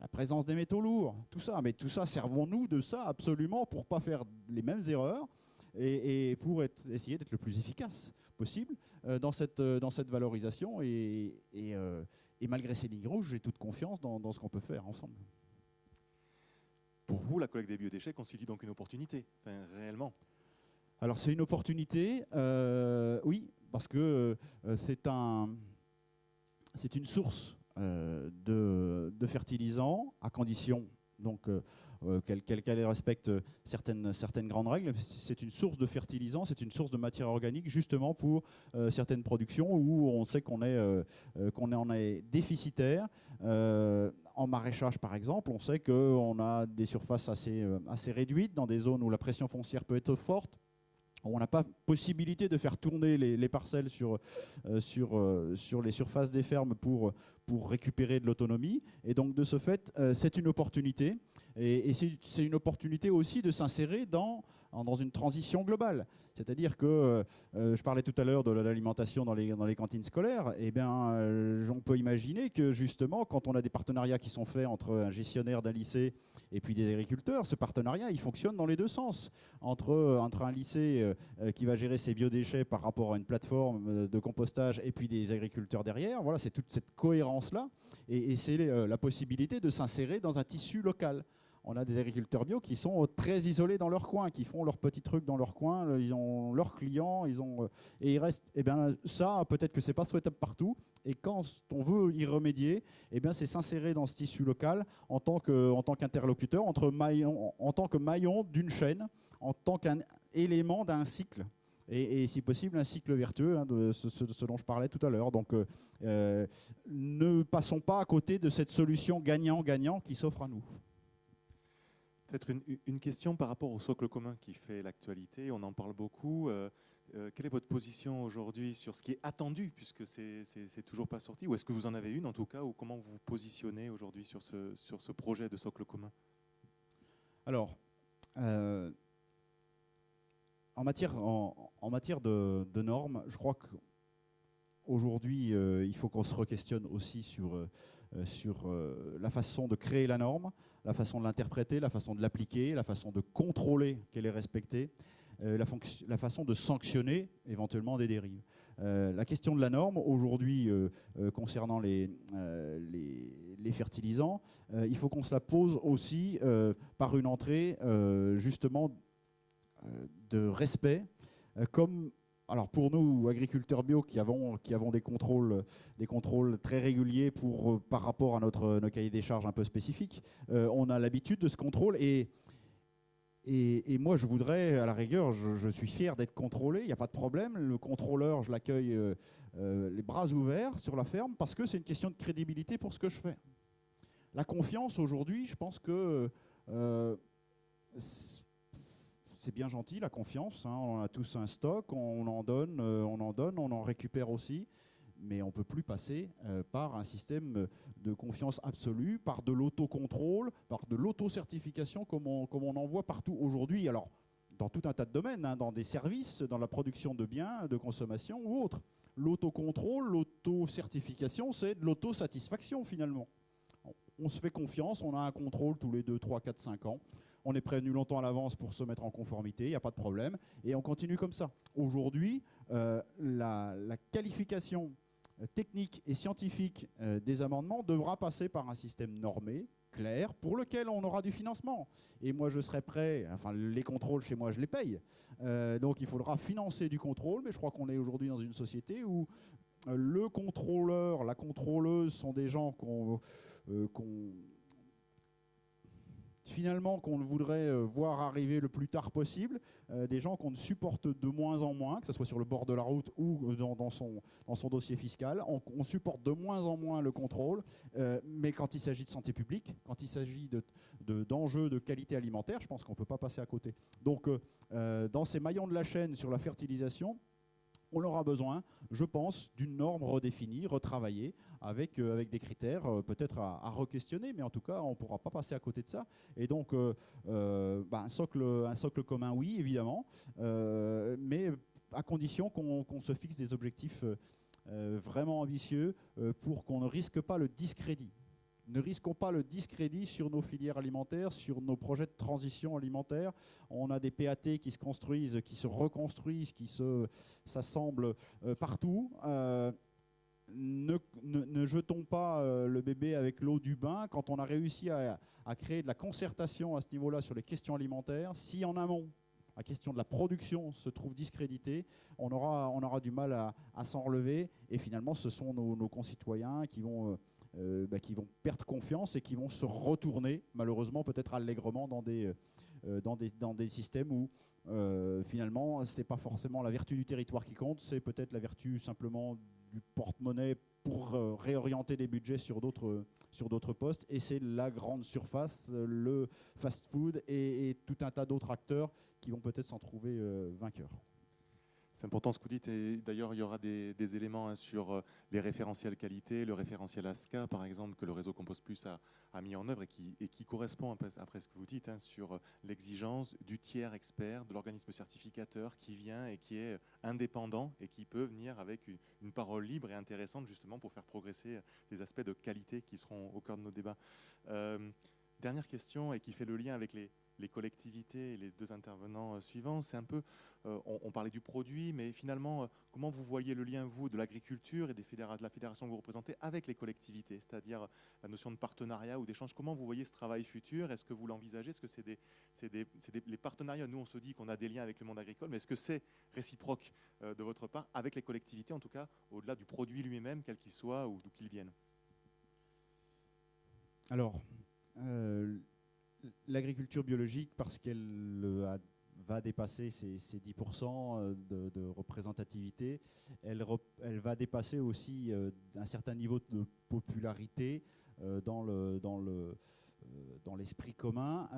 La présence des métaux lourds, tout ça. Mais tout ça, servons-nous de ça absolument pour ne pas faire les mêmes erreurs et pour essayer d'être le plus efficace possible dans cette valorisation. Et malgré ces lignes rouges, j'ai toute confiance dans ce qu'on peut faire ensemble. Pour vous, la collecte des biodéchets constitue donc une opportunité, réellement. Alors c'est une opportunité, oui, parce que c'est une source de fertilisants à condition donc qu'elle respecte certaines grandes règles. C'est une source de fertilisants, c'est une source de matière organique justement pour certaines productions où on sait qu'on en est déficitaire. En maraîchage par exemple, on sait qu'on a des surfaces assez réduites dans des zones où la pression foncière peut être forte. On n'a pas possibilité de faire tourner les parcelles sur les surfaces des fermes pour récupérer de l'autonomie. Et donc, de ce fait, c'est une opportunité. Et c'est une opportunité aussi de s'insérer dans une transition globale. C'est-à-dire que, je parlais tout à l'heure de l'alimentation dans les cantines scolaires, eh bien, on peut imaginer que justement, quand on a des partenariats qui sont faits entre un gestionnaire d'un lycée et puis des agriculteurs, ce partenariat, il fonctionne dans les deux sens. Entre un lycée qui va gérer ses biodéchets par rapport à une plateforme de compostage et puis des agriculteurs derrière, voilà, c'est toute cette cohérence-là. Et c'est la possibilité de s'insérer dans un tissu local. On a des agriculteurs bio qui sont très isolés dans leur coin, qui font leurs petits trucs dans leur coin, ils ont leurs clients, et il reste. Eh bien, ça, peut-être que c'est pas souhaitable partout. Et quand on veut y remédier, eh bien, c'est s'insérer dans ce tissu local en tant qu'interlocuteur, en tant que maillon d'une chaîne, en tant qu'un élément d'un cycle. Et si possible, un cycle vertueux, hein, de ce dont je parlais tout à l'heure. Donc, ne passons pas à côté de cette solution gagnant-gagnant qui s'offre à nous. Peut-être une question par rapport au socle commun qui fait l'actualité. On en parle beaucoup. Quelle est votre position aujourd'hui sur ce qui est attendu, puisque c'est toujours pas sorti? Ou est-ce que vous en avez une en tout cas? Ou comment vous vous positionnez aujourd'hui sur ce projet de socle commun? Alors, en matière de normes, je crois qu'aujourd'hui, il faut qu'on se re-questionne aussi sur la façon de créer la norme, la façon de l'interpréter, la façon de l'appliquer, la façon de contrôler qu'elle est respectée, la façon de sanctionner éventuellement des dérives. La question de la norme, aujourd'hui, concernant les fertilisants, il faut qu'on se la pose aussi par une entrée justement de respect, alors pour nous, agriculteurs bio qui avons des contrôles très réguliers par rapport à nos cahiers des charges un peu spécifiques, on a l'habitude de ce contrôle et moi je voudrais, à la rigueur, je suis fier d'être contrôlé, il n'y a pas de problème, le contrôleur, je l'accueille les bras ouverts sur la ferme parce que c'est une question de crédibilité pour ce que je fais. La confiance aujourd'hui, je pense que c'est bien gentil, la confiance, hein, on a tous un stock, on en donne, on en récupère aussi, mais on ne peut plus passer par un système de confiance absolue, par de l'autocontrôle, par de l'autocertification comme on en voit partout aujourd'hui. Alors, dans tout un tas de domaines, hein, dans des services, dans la production de biens, de consommation ou autres. L'autocontrôle, l'autocertification, c'est de l'autosatisfaction finalement. On se fait confiance, on a un contrôle tous les 2, 3, 4, 5 ans. On est prévenu longtemps à l'avance pour se mettre en conformité, il n'y a pas de problème, et on continue comme ça. Aujourd'hui, la qualification technique et scientifique des amendements devra passer par un système normé, clair, pour lequel on aura du financement. Et moi, je serai prêt, enfin, les contrôles chez moi, je les paye. Donc, il faudra financer du contrôle, mais je crois qu'on est aujourd'hui dans une société où le contrôleur, la contrôleuse sont des gens finalement qu'on voudrait voir arriver le plus tard possible, des gens qu'on ne supporte de moins en moins, que ce soit sur le bord de la route ou dans son dossier fiscal. On supporte de moins en moins le contrôle, mais quand il s'agit de santé publique, quand il s'agit d'enjeux de qualité alimentaire, je pense qu'on ne peut pas passer à côté. Donc, dans ces maillons de la chaîne sur la fertilisation, on aura besoin, je pense, d'une norme redéfinie, retravaillée, avec des critères peut-être à re-questionner, mais en tout cas, on ne pourra pas passer à côté de ça. Et donc, un socle commun, oui, évidemment, mais à condition qu'on se fixe des objectifs vraiment ambitieux pour qu'on ne risque pas le discrédit. Ne risquons pas le discrédit sur nos filières alimentaires, sur nos projets de transition alimentaire. On a des PAT qui se construisent, qui se reconstruisent, qui s'assemblent partout. Ne jetons pas le bébé avec l'eau du bain. Quand on a réussi à créer de la concertation à ce niveau-là sur les questions alimentaires, si en amont, la question de la production se trouve discréditée, on aura du mal à s'en relever. Et finalement, ce sont nos concitoyens qui vont perdre confiance et qui vont se retourner, malheureusement, peut-être allègrement, dans des systèmes où finalement, ce n'est pas forcément la vertu du territoire qui compte, c'est peut-être la vertu simplement du porte-monnaie pour réorienter les budgets sur d'autres postes. Et c'est la grande surface, le fast-food et tout un tas d'autres acteurs qui vont peut-être s'en trouver vainqueurs. C'est important ce que vous dites, et d'ailleurs il y aura des éléments sur les référentiels qualité, le référentiel ASCA par exemple que le réseau Compost Plus a mis en œuvre et qui correspond après ce que vous dites sur l'exigence du tiers expert, de l'organisme certificateur qui vient et qui est indépendant et qui peut venir avec une parole libre et intéressante justement pour faire progresser des aspects de qualité qui seront au cœur de nos débats. Dernière question et qui fait le lien avec les collectivités et les deux intervenants suivants, c'est un peu, on parlait du produit, mais finalement, comment vous voyez le lien, vous, de l'agriculture et de la fédération que vous représentez avec les collectivités, c'est-à-dire la notion de partenariat ou d'échange. Comment vous voyez ce travail futur? Est-ce que vous l'envisagez? Est-ce que c'est les partenariats? Nous, on se dit qu'on a des liens avec le monde agricole, mais est-ce que c'est réciproque de votre part avec les collectivités, en tout cas, au-delà du produit lui-même, quel qu'il soit ou d'où qu'il vienne? Alors, l'agriculture biologique, parce qu'elle va dépasser ces 10% de représentativité, elle va dépasser aussi un certain niveau de popularité dans l'esprit commun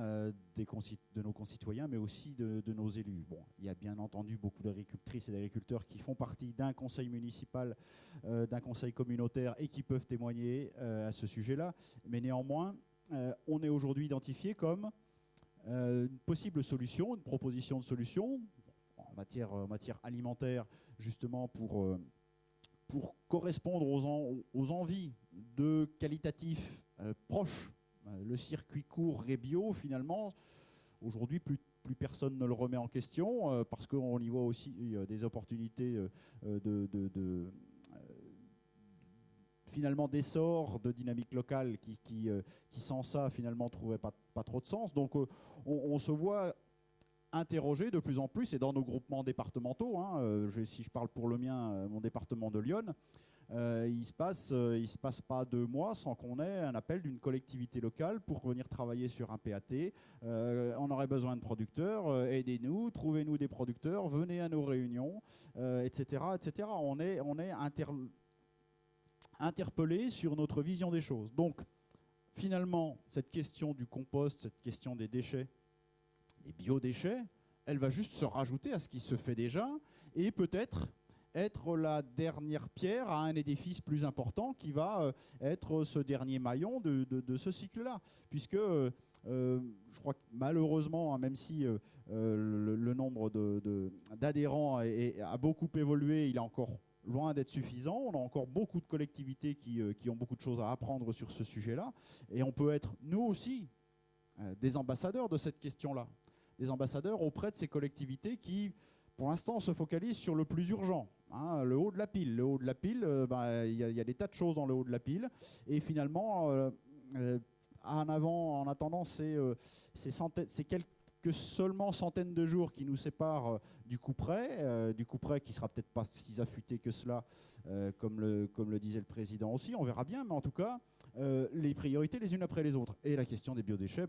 de nos concitoyens, mais aussi de nos élus. Bon, il y a bien entendu beaucoup d'agricultrices et d'agriculteurs qui font partie d'un conseil municipal, d'un conseil communautaire et qui peuvent témoigner à ce sujet-là, mais néanmoins, on est aujourd'hui identifié comme une possible solution, une proposition de solution en matière alimentaire, justement pour correspondre aux envies de qualitatifs proches. Le circuit court et bio, finalement, aujourd'hui, plus personne ne le remet en question parce qu'on y voit aussi des opportunités finalement d'essor, de dynamique locale qui sans ça finalement trouvait pas trop de sens. Donc on se voit interrogé de plus en plus, et dans nos groupements départementaux, si je parle pour le mien, mon département de Lyon, il se passe pas 2 mois sans qu'on ait un appel d'une collectivité locale pour venir travailler sur un PAT. On aurait besoin de producteurs, aidez-nous, trouvez-nous des producteurs, venez à nos réunions, etc., etc. On est interpellé sur notre vision des choses. Donc, finalement, cette question du compost, cette question des déchets, des biodéchets, elle va juste se rajouter à ce qui se fait déjà et peut-être être la dernière pierre à un édifice plus important qui va être ce dernier maillon de ce cycle-là. Puisque je crois que malheureusement, même si le nombre d'adhérents a beaucoup évolué, il est encore loin d'être suffisant. On a encore beaucoup de collectivités qui ont beaucoup de choses à apprendre sur ce sujet-là. Et on peut être, nous aussi, des ambassadeurs de cette question-là. Des ambassadeurs auprès de ces collectivités qui, pour l'instant, se focalisent sur le plus urgent. Le haut de la pile. Le haut de la pile, il y a des tas de choses dans le haut de la pile. Et finalement, en attendant ces quelques seulement centaines de jours qui nous séparent du coup près qui sera peut-être pas si affûté que cela, comme le disait le président aussi, on verra bien, mais en tout cas, les priorités les unes après les autres. Et la question des biodéchets,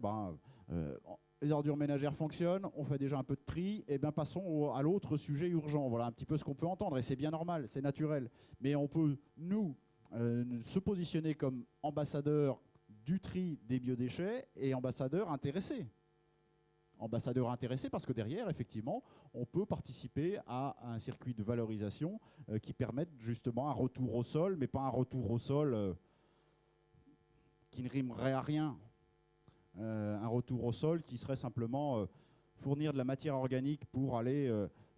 les ordures ménagères fonctionnent, on fait déjà un peu de tri, et bien passons à l'autre sujet urgent. Voilà un petit peu ce qu'on peut entendre, et c'est bien normal, c'est naturel. Mais on peut, nous, se positionner comme ambassadeurs du tri des biodéchets et ambassadeurs intéressés. Ambassadeurs intéressés parce que derrière, effectivement, on peut participer à un circuit de valorisation qui permette justement un retour au sol, mais pas un retour au sol qui ne rimerait à rien. Un retour au sol qui serait simplement fournir de la matière organique pour aller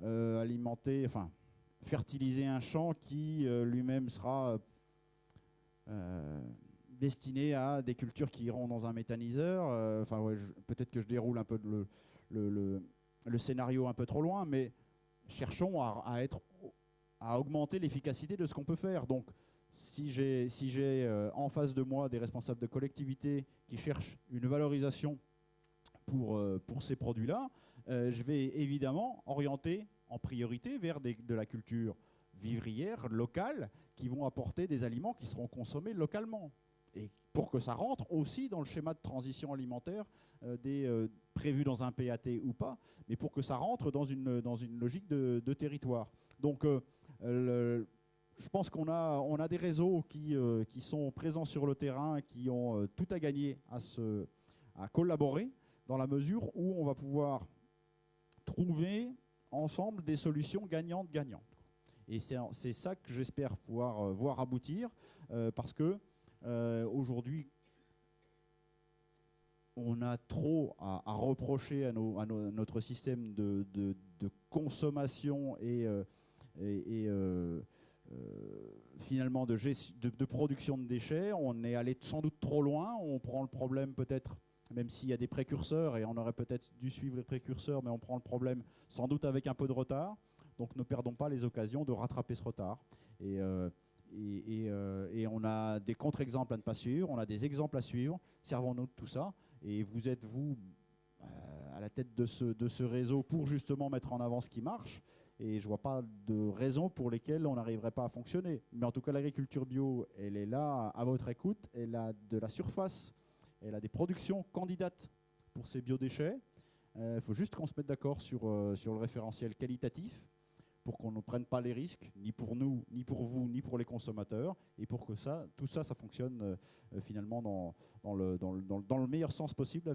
alimenter, enfin, fertiliser un champ qui lui-même sera destiné à des cultures qui iront dans un méthaniseur. Peut-être que je déroule un peu le scénario un peu trop loin, mais cherchons à augmenter l'efficacité de ce qu'on peut faire. Donc, si j'ai en face de moi des responsables de collectivités qui cherchent une valorisation pour ces produits-là, je vais évidemment orienter en priorité vers de la culture vivrière locale qui vont apporter des aliments qui seront consommés localement. Et pour que ça rentre aussi dans le schéma de transition alimentaire prévu dans un PAT ou pas, mais pour que ça rentre dans une logique de territoire. Donc, je pense qu'on a des réseaux qui sont présents sur le terrain, qui ont tout à gagner à collaborer, dans la mesure où on va pouvoir trouver ensemble des solutions gagnantes-gagnantes. Et c'est ça que j'espère pouvoir voir aboutir, parce que aujourd'hui, on a trop à reprocher à notre système de consommation et finalement de production de déchets. On est allé sans doute trop loin, on prend le problème peut-être, même s'il y a des précurseurs, et on aurait peut-être dû suivre les précurseurs, mais on prend le problème sans doute avec un peu de retard. Donc ne perdons pas les occasions de rattraper ce retard. Et on a des contre-exemples à ne pas suivre, on a des exemples à suivre, servons-nous de tout ça. Et vous êtes, à la tête de ce réseau pour justement mettre en avant ce qui marche. Et je ne vois pas de raison pour lesquelles on n'arriverait pas à fonctionner. Mais en tout cas, l'agriculture bio, elle est là à votre écoute. Elle a de la surface, elle a des productions candidates pour ces biodéchets. Il faut juste qu'on se mette d'accord sur le référentiel qualitatif pour qu'on ne prenne pas les risques, ni pour nous, ni pour vous, ni pour les consommateurs, et pour que tout ça fonctionne finalement dans le meilleur sens possible,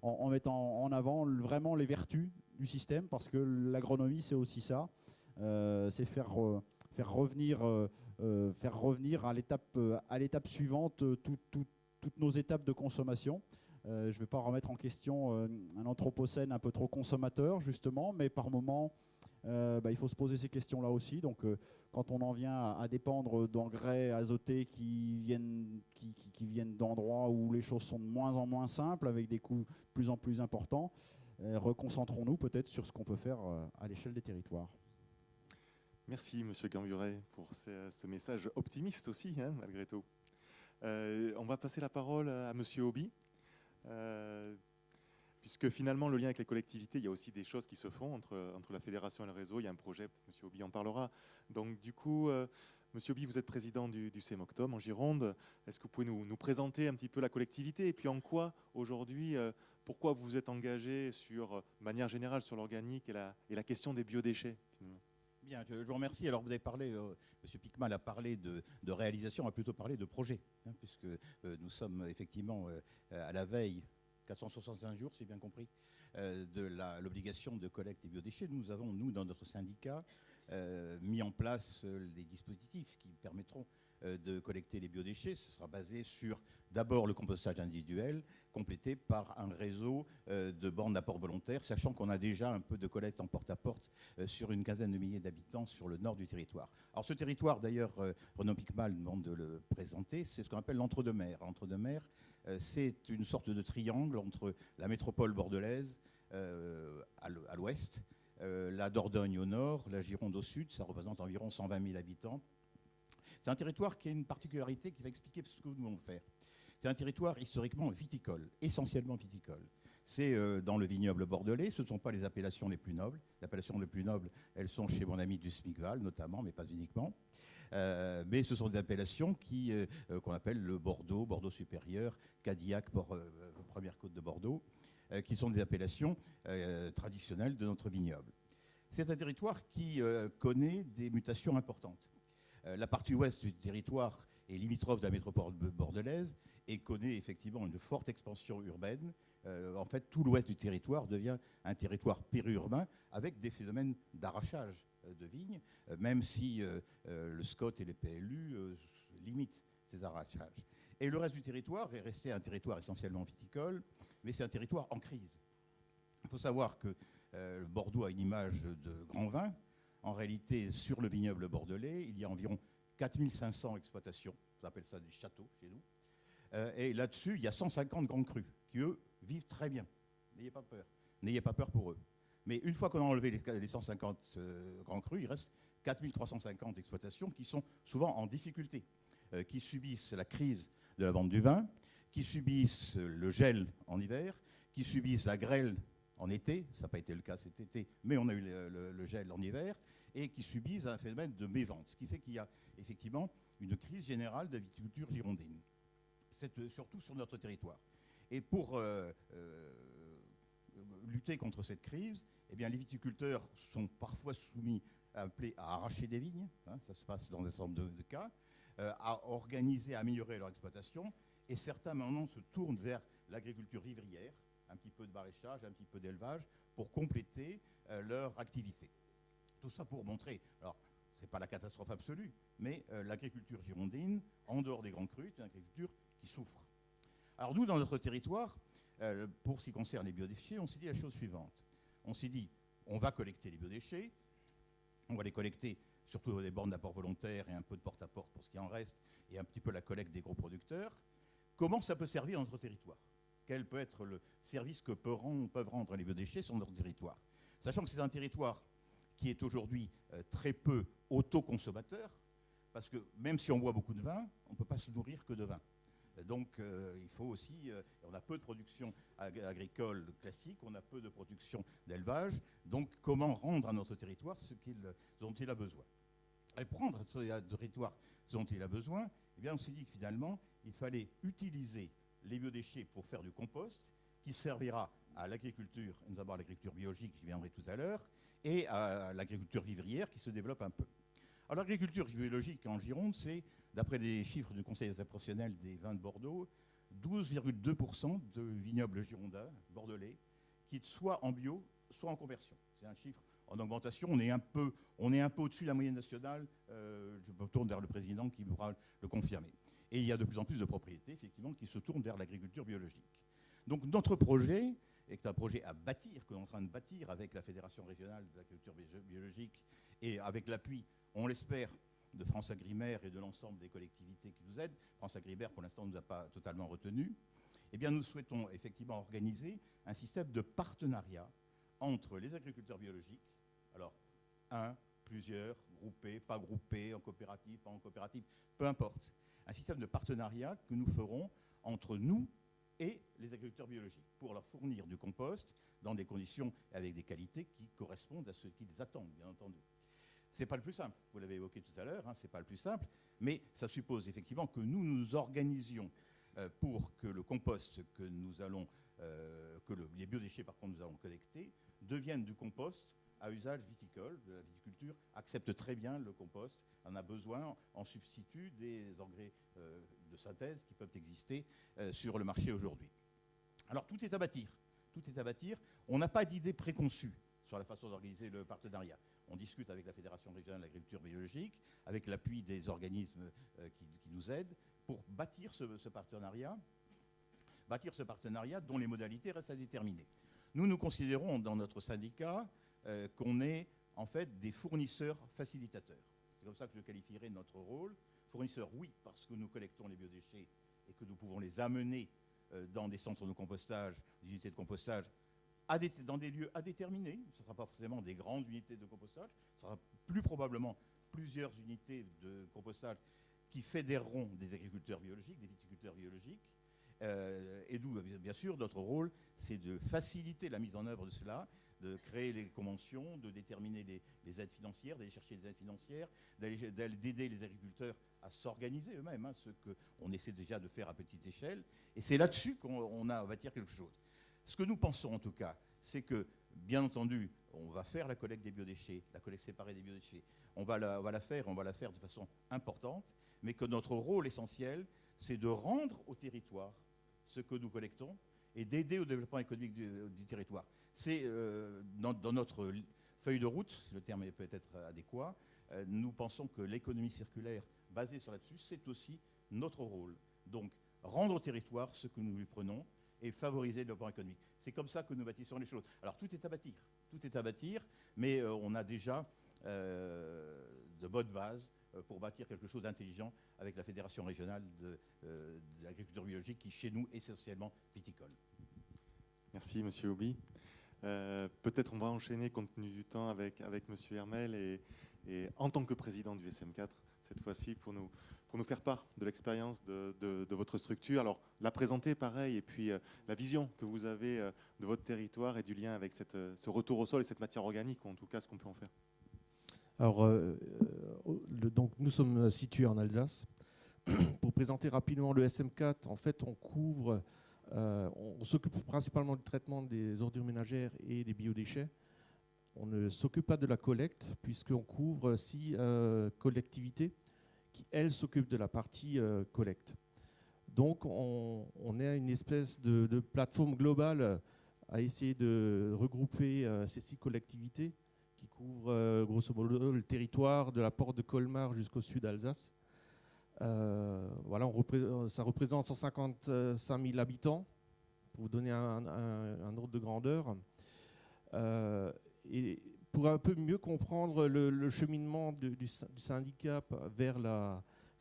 en mettant en avant vraiment les vertus du système, parce que l'agronomie, c'est aussi ça, c'est faire revenir à l'étape suivante toutes nos étapes de consommation. Je ne vais pas remettre en question un anthropocène un peu trop consommateur, justement, mais par moment, il faut se poser ces questions-là aussi. Donc, quand on en vient à dépendre d'engrais azotés qui viennent d'endroits où les choses sont de moins en moins simples, avec des coûts de plus en plus importants, reconcentrons-nous peut-être sur ce qu'on peut faire à l'échelle des territoires. Merci, Monsieur Gamburet, pour ce message optimiste aussi, hein, malgré tout. On va passer la parole à Monsieur Hobby. Puisque finalement, le lien avec les collectivités, il y a aussi des choses qui se font entre la fédération et le réseau. Il y a un projet, peut-être M. Hobby en parlera. Donc du coup, M. Hobby, vous êtes président du CEMOCTOM en Gironde. Est-ce que vous pouvez nous présenter un petit peu la collectivité et puis en quoi, aujourd'hui, pourquoi vous vous êtes engagé de manière générale sur l'organique et la question des biodéchets finalement. Bien, je vous remercie. Alors vous avez parlé, M. Picmal a parlé de réalisation, on a plutôt parlé de projet, hein, puisque nous sommes effectivement à la veille, 465 jours, si j'ai bien compris, de l'obligation de collecte des biodéchets. Nous avons, dans notre syndicat, mis en place les dispositifs qui permettront de collecter les biodéchets. Ce sera basé sur d'abord le compostage individuel, complété par un réseau de bornes d'apport volontaire, sachant qu'on a déjà un peu de collecte en porte-à-porte sur une quinzaine de milliers d'habitants sur le nord du territoire. Alors ce territoire, d'ailleurs, Renaud Picmal demande de le présenter, c'est ce qu'on appelle l'entre-deux-mers. L'entre-deux-mers, c'est une sorte de triangle entre la métropole bordelaise à l'ouest, la Dordogne au nord, la Gironde au sud, ça représente environ 120 000 habitants. C'est un territoire qui a une particularité qui va expliquer ce que nous voulons faire. C'est un territoire historiquement viticole, essentiellement viticole. C'est dans le vignoble bordelais, ce ne sont pas les appellations les plus nobles. Les appellations les plus nobles, elles sont chez mon ami du Smigval notamment, mais pas uniquement. Mais ce sont des appellations qu'on appelle le Bordeaux, Bordeaux supérieur, Cadillac, première côte de Bordeaux, qui sont des appellations traditionnelles de notre vignoble. C'est un territoire qui connaît des mutations importantes. La partie ouest du territoire est limitrophe de la métropole bordelaise et connaît effectivement une forte expansion urbaine. En fait, tout l'ouest du territoire devient un territoire périurbain avec des phénomènes d'arrachage de vignes, même si le SCOT et les PLU limitent ces arrachages. Et le reste du territoire est resté un territoire essentiellement viticole, mais c'est un territoire en crise. Il faut savoir que Bordeaux a une image de grand vin. En réalité, sur le vignoble bordelais, il y a environ 4500 exploitations. On appelle ça des châteaux chez nous. Et là-dessus, il y a 150 grands crus qui, eux, vivent très bien. N'ayez pas peur. N'ayez pas peur pour eux. Mais une fois qu'on a enlevé les 150 grands crus, il reste 4350 exploitations qui sont souvent en difficulté, qui subissent la crise de la vente du vin, qui subissent le gel en hiver, qui subissent la grêle en été, ça n'a pas été le cas cet été, mais on a eu le gel en hiver, et qui subissent un phénomène de mévente, ce qui fait qu'il y a effectivement une crise générale de viticulture girondine, surtout sur notre territoire. Et pour lutter contre cette crise, eh bien, les viticulteurs sont parfois appelés à arracher des vignes, hein, ça se passe dans un certain nombre de cas, à organiser, à améliorer leur exploitation, et certains maintenant se tournent vers l'agriculture vivrière, un petit peu de maraîchage, un petit peu d'élevage, pour compléter leur activité. Tout ça pour montrer, alors ce n'est pas la catastrophe absolue, mais l'agriculture girondine, en dehors des grands crus, est une agriculture qui souffre. Alors nous, dans notre territoire, pour ce qui concerne les biodéchets, on s'est dit la chose suivante. On s'est dit, on va collecter les biodéchets, on va les collecter surtout dans des bornes d'apport volontaire et un peu de porte-à-porte pour ce qui en reste, et un petit peu la collecte des gros producteurs. Comment ça peut servir notre territoire? Quel peut être le service que peuvent rendre les biodéchets sur notre territoire? Sachant que c'est un territoire qui est aujourd'hui très peu autoconsommateur, parce que même si on boit beaucoup de vin, on ne peut pas se nourrir que de vin. Donc il faut aussi, on a peu de production agricole classique, on a peu de production d'élevage, donc comment rendre à notre territoire ce dont il a besoin? Et pour rendre à notre territoire ce dont il a besoin, eh bien on s'est dit que finalement, il fallait utiliser les biodéchets pour faire du compost, qui servira à l'agriculture, notamment à l'agriculture biologique, j'y viendrai tout à l'heure, et à l'agriculture vivrière qui se développe un peu. Alors l'agriculture biologique en Gironde, c'est, d'après les chiffres du Conseil interprofessionnel des vins de Bordeaux, 12,2% de vignobles girondins, bordelais, qui soit en bio, soit en conversion. C'est un chiffre en augmentation. On est un peu au-dessus de la moyenne nationale. Je me tourne vers le président qui pourra le confirmer. Et il y a de plus en plus de propriétés, effectivement, qui se tournent vers l'agriculture biologique. Donc notre projet est un projet à bâtir, que l'on est en train de bâtir avec la Fédération régionale de l'agriculture biologique et avec l'appui, on l'espère, de France Agrimaire et de l'ensemble des collectivités qui nous aident. France Agrimaire, pour l'instant, ne nous a pas totalement retenus. Eh bien, nous souhaitons effectivement organiser un système de partenariat entre les agriculteurs biologiques, alors plusieurs, groupés, pas groupés, en coopérative, pas en coopérative, peu importe. Un système de partenariat que nous ferons entre nous et les agriculteurs biologiques pour leur fournir du compost dans des conditions avec des qualités qui correspondent à ce qu'ils attendent, bien entendu. Ce n'est pas le plus simple, vous l'avez évoqué tout à l'heure, hein, ce n'est pas le plus simple, mais ça suppose effectivement que nous nous organisions pour que le compost que nous allons, les biodéchets par contre nous allons collecter, deviennent du compost à usage viticole. La viticulture accepte très bien le compost, en a besoin en substitut des engrais de synthèse qui peuvent exister sur le marché aujourd'hui. Alors tout est à bâtir, tout est à bâtir. On n'a pas d'idée préconçue sur la façon d'organiser le partenariat. On discute avec la Fédération régionale de l'agriculture biologique, avec l'appui des organismes qui nous aident, pour bâtir ce partenariat dont les modalités restent à déterminer. Nous considérons dans notre syndicat qu'on est en fait des fournisseurs facilitateurs. C'est comme ça que je qualifierais notre rôle. Fournisseurs, oui, parce que nous collectons les biodéchets et que nous pouvons les amener dans des centres de compostage, des unités de compostage, dans des lieux à déterminer. Ce ne sera pas forcément des grandes unités de compostage, ce sera plus probablement plusieurs unités de compostage qui fédéreront des agriculteurs biologiques, des viticulteurs biologiques. Et d'où, bien sûr, notre rôle, c'est de faciliter la mise en œuvre de cela, de créer les conventions, de déterminer les aides financières, d'aller chercher des aides financières, d'aider les agriculteurs à s'organiser eux-mêmes, hein, ce qu'on essaie déjà de faire à petite échelle. Et c'est là-dessus qu'on a à bâtir quelque chose. Ce que nous pensons en tout cas, c'est que, bien entendu, on va faire la collecte des biodéchets, la collecte séparée des biodéchets. On va la faire de façon importante, mais que notre rôle essentiel, c'est de rendre au territoire ce que nous collectons et d'aider au développement économique du territoire. C'est dans notre feuille de route, le terme est peut-être adéquat, nous pensons que l'économie circulaire basée sur là-dessus, c'est aussi notre rôle. Donc, rendre au territoire ce que nous lui prenons et favoriser le développement économique. C'est comme ça que nous bâtissons les choses. Alors, tout est à bâtir, mais on a déjà de bonnes bases pour bâtir quelque chose d'intelligent avec la Fédération régionale de l'agriculture biologique qui, chez nous, est essentiellement viticole. Merci, Monsieur Houby. Peut-être on va enchaîner, compte tenu du temps, avec Monsieur Hermel et en tant que président du SM4, cette fois-ci, pour nous faire part de l'expérience de votre structure. Alors, la présenter, pareil, et puis la vision que vous avez de votre territoire et du lien avec ce retour au sol et cette matière organique, ou en tout cas ce qu'on peut en faire. Alors, donc, nous sommes situés en Alsace. Pour présenter rapidement le SM4, en fait, on s'occupe principalement du traitement des ordures ménagères et des biodéchets. On ne s'occupe pas de la collecte, puisqu'on couvre 6 collectivités qui, elles, s'occupent de la partie collecte. Donc, on est une espèce de plateforme globale à essayer de regrouper ces 6 collectivités qui couvrent grosso modo le territoire de la porte de Colmar jusqu'au sud d'Alsace. Voilà, ça représente 155 000 habitants, pour vous donner un ordre de grandeur. Et pour un peu mieux comprendre le cheminement du syndicat vers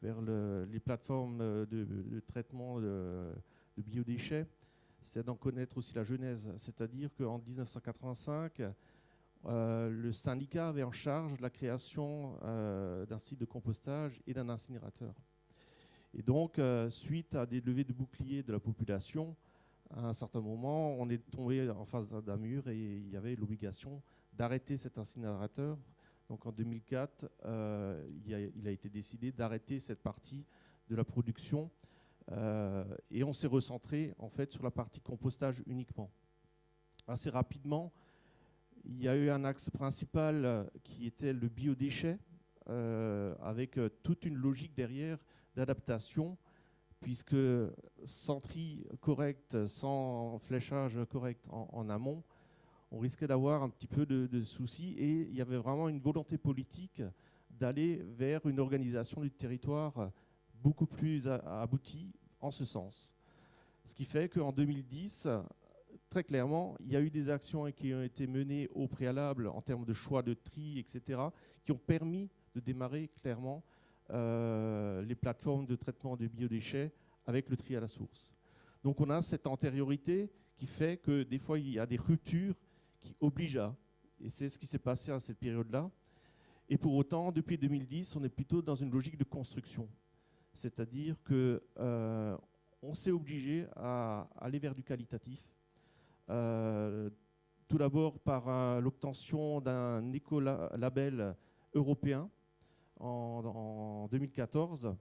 les plateformes de traitement de biodéchets, c'est d'en connaître aussi la genèse. C'est-à-dire qu'en 1985, le syndicat avait en charge la création d'un site de compostage et d'un incinérateur. Et donc, suite à des levées de boucliers de la population, à un certain moment, on est tombé en face d'un mur et il y avait l'obligation d'arrêter cet incinérateur. Donc en 2004, il a été décidé d'arrêter cette partie de la production et on s'est recentré en fait sur la partie compostage uniquement. Assez rapidement, il y a eu un axe principal qui était le biodéchet, avec toute une logique derrière d'adaptation, puisque sans tri correct, sans fléchage correct en amont, on risquait d'avoir un petit peu de soucis, et il y avait vraiment une volonté politique d'aller vers une organisation du territoire beaucoup plus aboutie en ce sens. Ce qui fait qu'en 2010, très clairement, il y a eu des actions qui ont été menées au préalable en termes de choix de tri, etc., qui ont permis de démarrer clairement les plateformes de traitement de biodéchets avec le tri à la source. Donc on a cette antériorité qui fait que des fois il y a des ruptures qui obligent à, et c'est ce qui s'est passé à cette période-là. Et pour autant, depuis 2010, on est plutôt dans une logique de construction. C'est-à-dire qu'on s'est obligé à aller vers du qualitatif. Tout d'abord par l'obtention d'un écolabel européen en 2014,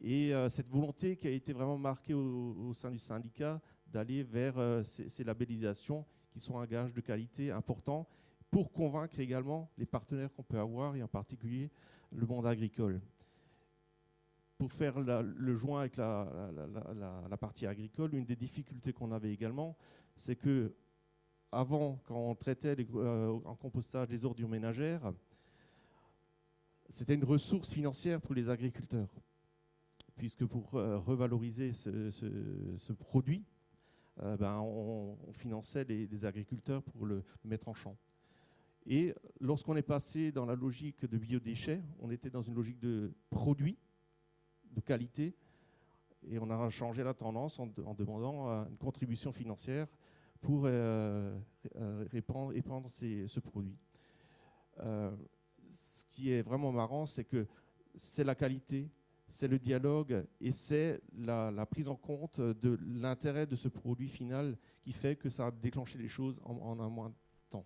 et cette volonté qui a été vraiment marquée au sein du syndicat d'aller vers ces labellisations qui sont un gage de qualité important pour convaincre également les partenaires qu'on peut avoir, et en particulier le monde agricole. Pour faire le joint avec la partie agricole, une des difficultés qu'on avait également, c'est que avant, quand on traitait en compostage des ordures ménagères, c'était une ressource financière pour les agriculteurs, puisque pour revaloriser ce produit, on finançait les agriculteurs pour le mettre en champ. Et lorsqu'on est passé dans la logique de biodéchets, on était dans une logique de produit, de qualité, et on a changé la tendance en demandant une contribution financière pour épandre ce produit. Ce qui est vraiment marrant, c'est que c'est la qualité, c'est le dialogue et c'est la prise en compte de l'intérêt de ce produit final qui fait que ça a déclenché les choses en un moins de temps.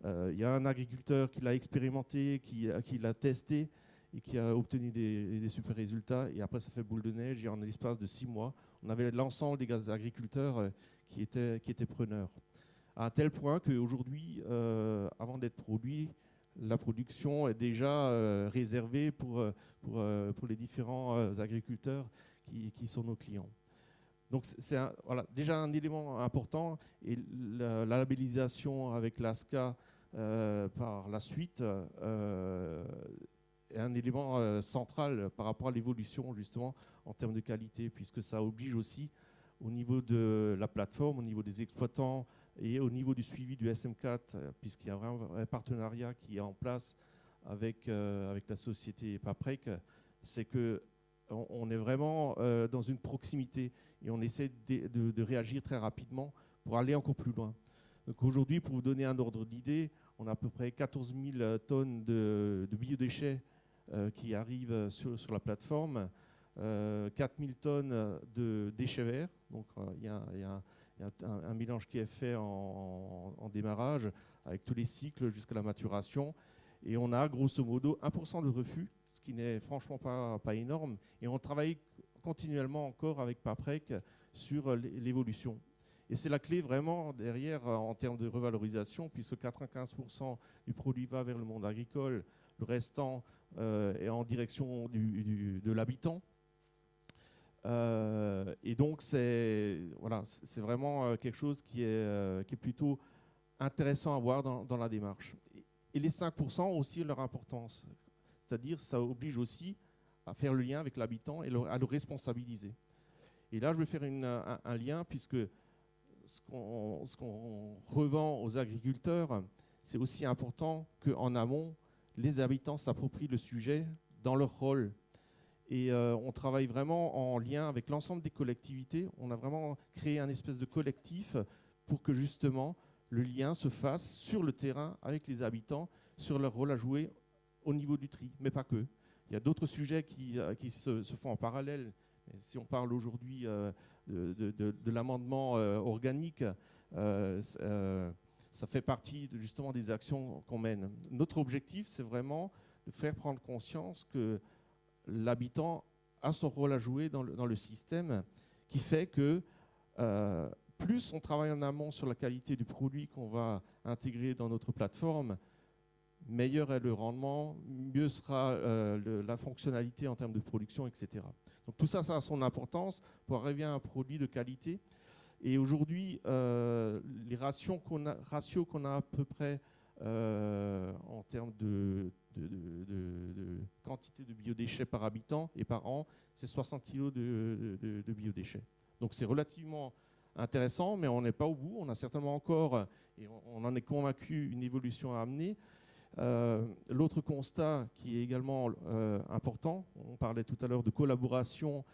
Il y a un agriculteur qui l'a expérimenté, qui l'a testé et qui a obtenu des super résultats. Et après, ça fait boule de neige. Et en l'espace de 6 mois, on avait l'ensemble des agriculteurs qui étaient preneurs. À un tel point qu'aujourd'hui, avant d'être produit, la production est déjà réservée pour les différents agriculteurs qui sont nos clients. Donc c'est déjà un élément important, et la labellisation avec l'ASCA par la suite est un élément central par rapport à l'évolution justement en termes de qualité, puisque ça oblige aussi au niveau de la plateforme, au niveau des exploitants et au niveau du suivi du SM4, puisqu'il y a vraiment un partenariat qui est en place avec la société Paprec, c'est qu'on est vraiment dans une proximité et on essaie de réagir très rapidement pour aller encore plus loin. Donc aujourd'hui, pour vous donner un ordre d'idée, on a à peu près 14 000 tonnes de biodéchets qui arrivent sur la plateforme, 4 000 tonnes de déchets verts. Donc il y a un mélange qui est fait en démarrage avec tous les cycles jusqu'à la maturation. Et on a grosso modo 1% de refus, ce qui n'est franchement pas énorme. Et on travaille continuellement encore avec Paprec sur l'évolution. Et c'est la clé vraiment derrière en termes de revalorisation, puisque 95% du produit va vers le monde agricole, le restant est en direction de l'habitant. Et donc c'est vraiment quelque chose qui est plutôt intéressant à voir dans la démarche. Et les 5% ont aussi leur importance, c'est-à-dire ça oblige aussi à faire le lien avec l'habitant et à le responsabiliser. Et là je vais faire un lien, puisque ce qu'on revend aux agriculteurs, c'est aussi important qu'en amont, les habitants s'approprient le sujet dans leur rôle. Et on travaille vraiment en lien avec l'ensemble des collectivités. On a vraiment créé un espèce de collectif pour que justement le lien se fasse sur le terrain avec les habitants, sur leur rôle à jouer au niveau du tri, mais pas que. Il y a d'autres sujets qui se font en parallèle. Et si on parle aujourd'hui de l'amendement organique, ça fait partie justement des actions qu'on mène. Notre objectif, c'est vraiment de faire prendre conscience que l'habitant a son rôle à jouer dans le système, qui fait que plus on travaille en amont sur la qualité du produit qu'on va intégrer dans notre plateforme, meilleur est le rendement, mieux sera la fonctionnalité en termes de production, etc. Donc tout ça, ça a son importance pour arriver à un produit de qualité. Et aujourd'hui, les ratios qu'on a à peu près en termes de quantité de biodéchets par habitant et par an, c'est 60 kg de biodéchets. Donc c'est relativement intéressant, mais on n'est pas au bout. On a certainement encore, et on en est convaincu, une évolution à amener. L'autre constat qui est également important, on parlait tout à l'heure de collaboration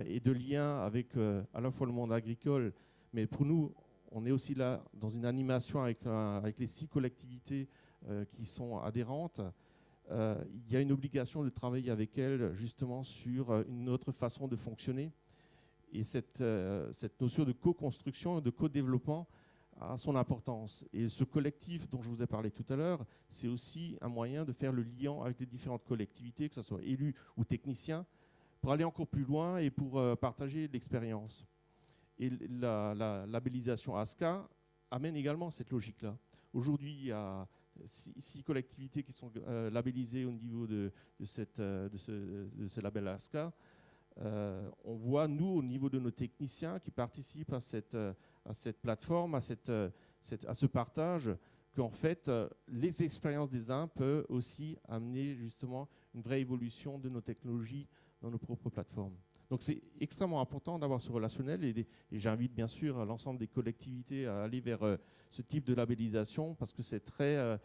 et de lien avec à la fois le monde agricole, mais pour nous, on est aussi là dans une animation avec les 6 collectivités qui sont adhérentes. Il y a une obligation de travailler avec elles justement sur une autre façon de fonctionner. Et cette notion de co-construction et de co-développement a son importance. Et ce collectif dont je vous ai parlé tout à l'heure, c'est aussi un moyen de faire le lien avec les différentes collectivités, que ce soit élus ou techniciens, pour aller encore plus loin et pour partager l'expérience. Et la labellisation ASCA amène également cette logique-là. Aujourd'hui, il y a 6 collectivités qui sont labellisées au niveau de ce label ASCA. On voit, nous, au niveau de nos techniciens qui participent à cette plateforme, à ce partage, qu'en fait, les expériences des uns peuvent aussi amener justement une vraie évolution de nos technologies dans nos propres plateformes. Donc c'est extrêmement important d'avoir ce relationnel et j'invite bien sûr l'ensemble des collectivités à aller vers ce type de labellisation parce que c'est très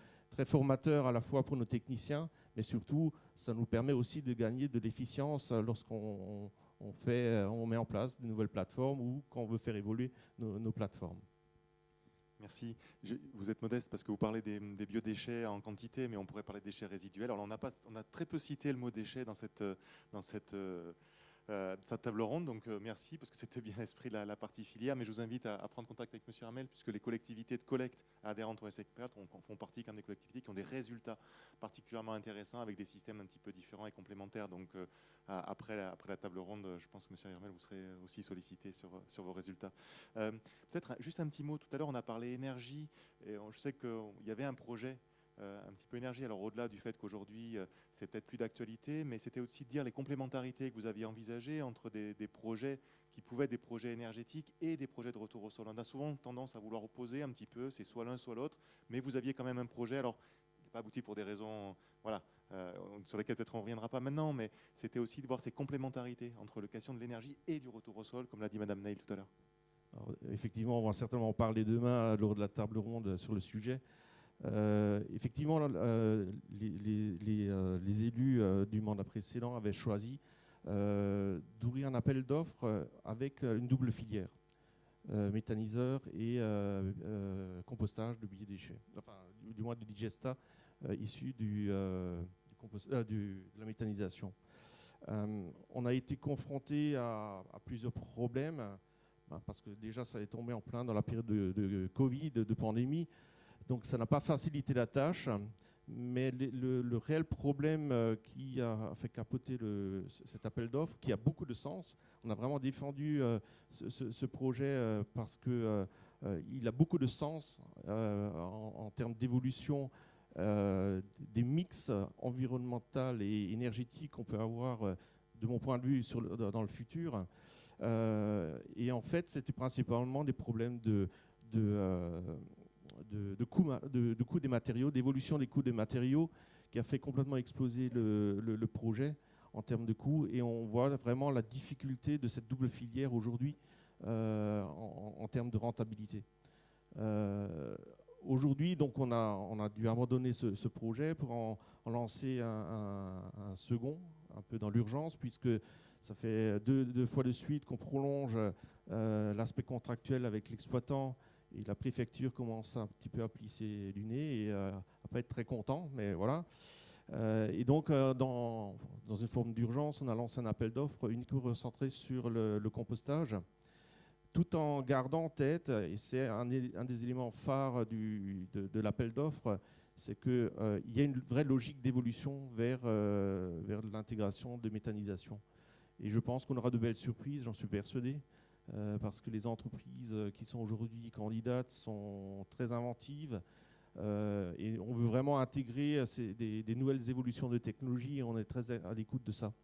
formateur à la fois pour nos techniciens, mais surtout ça nous permet aussi de gagner de l'efficience lorsqu'on met en place de nouvelles plateformes ou quand on veut faire évoluer nos plateformes. Merci. Vous êtes modeste parce que vous parlez des biodéchets en quantité, mais on pourrait parler de déchets résiduels. Alors on a très peu cité le mot déchet dans cette table ronde, donc merci parce que c'était bien l'esprit de la partie filière, mais je vous invite à prendre contact avec M. Hermel puisque les collectivités de collecte adhérentes au SECPERT font partie quand même des collectivités qui ont des résultats particulièrement intéressants avec des systèmes un petit peu différents et complémentaires. Donc après la table ronde, je pense que M. Hermel, vous serez aussi sollicité sur vos résultats. Peut-être juste un petit mot, tout à l'heure on a parlé énergie, et je sais qu'il y avait un projet un petit peu énergie. Alors au-delà du fait qu'aujourd'hui c'est peut-être plus d'actualité, mais c'était aussi de dire les complémentarités que vous aviez envisagées entre des projets qui pouvaient être des projets énergétiques et des projets de retour au sol. On a souvent tendance à vouloir opposer un petit peu, c'est soit l'un soit l'autre, mais vous aviez quand même un projet, alors il n'est pas abouti pour des raisons sur lesquelles peut-être on ne reviendra pas maintenant, mais c'était aussi de voir ces complémentarités entre la question de l'énergie et du retour au sol, comme l'a dit Mme Neil tout à l'heure. Alors, effectivement, on va certainement en parler demain lors de la table ronde sur le sujet. Effectivement, les élus du mandat précédent avaient choisi d'ouvrir un appel d'offres avec une double filière. méthaniseur et compostage de biodéchets, enfin du moins du digesta issu de la méthanisation. On a été confronté à plusieurs problèmes, parce que déjà ça est tombé en plein dans la période de Covid, de pandémie, donc ça n'a pas facilité la tâche. Mais le réel problème qui a fait capoter cet appel d'offres, qui a beaucoup de sens, on a vraiment défendu ce projet parce qu'il a beaucoup de sens en termes d'évolution des mix environnemental et énergétique qu'on peut avoir, de mon point de vue, dans le futur. Et en fait, c'était principalement des problèmes de coût des matériaux, d'évolution des coûts des matériaux, qui a fait complètement exploser le projet en termes de coûts. Et on voit vraiment la difficulté de cette double filière aujourd'hui en termes de rentabilité. Aujourd'hui, donc, on a dû abandonner ce projet pour en lancer un second, un peu dans l'urgence, puisque ça fait deux fois de suite qu'on prolonge l'aspect contractuel avec l'exploitant. Et la préfecture commence un petit peu à plisser du nez et à ne pas être très content, mais voilà. Et donc, dans une forme d'urgence, on a lancé un appel d'offres uniquement recentré sur le compostage, tout en gardant en tête, et c'est un des éléments phares de l'appel d'offres, c'est qu'il y a une vraie logique d'évolution vers l'intégration de méthanisation. Et je pense qu'on aura de belles surprises, j'en suis persuadé. Parce que les entreprises qui sont aujourd'hui candidates sont très inventives et on veut vraiment intégrer des nouvelles évolutions de technologie et on est très à l'écoute de ça.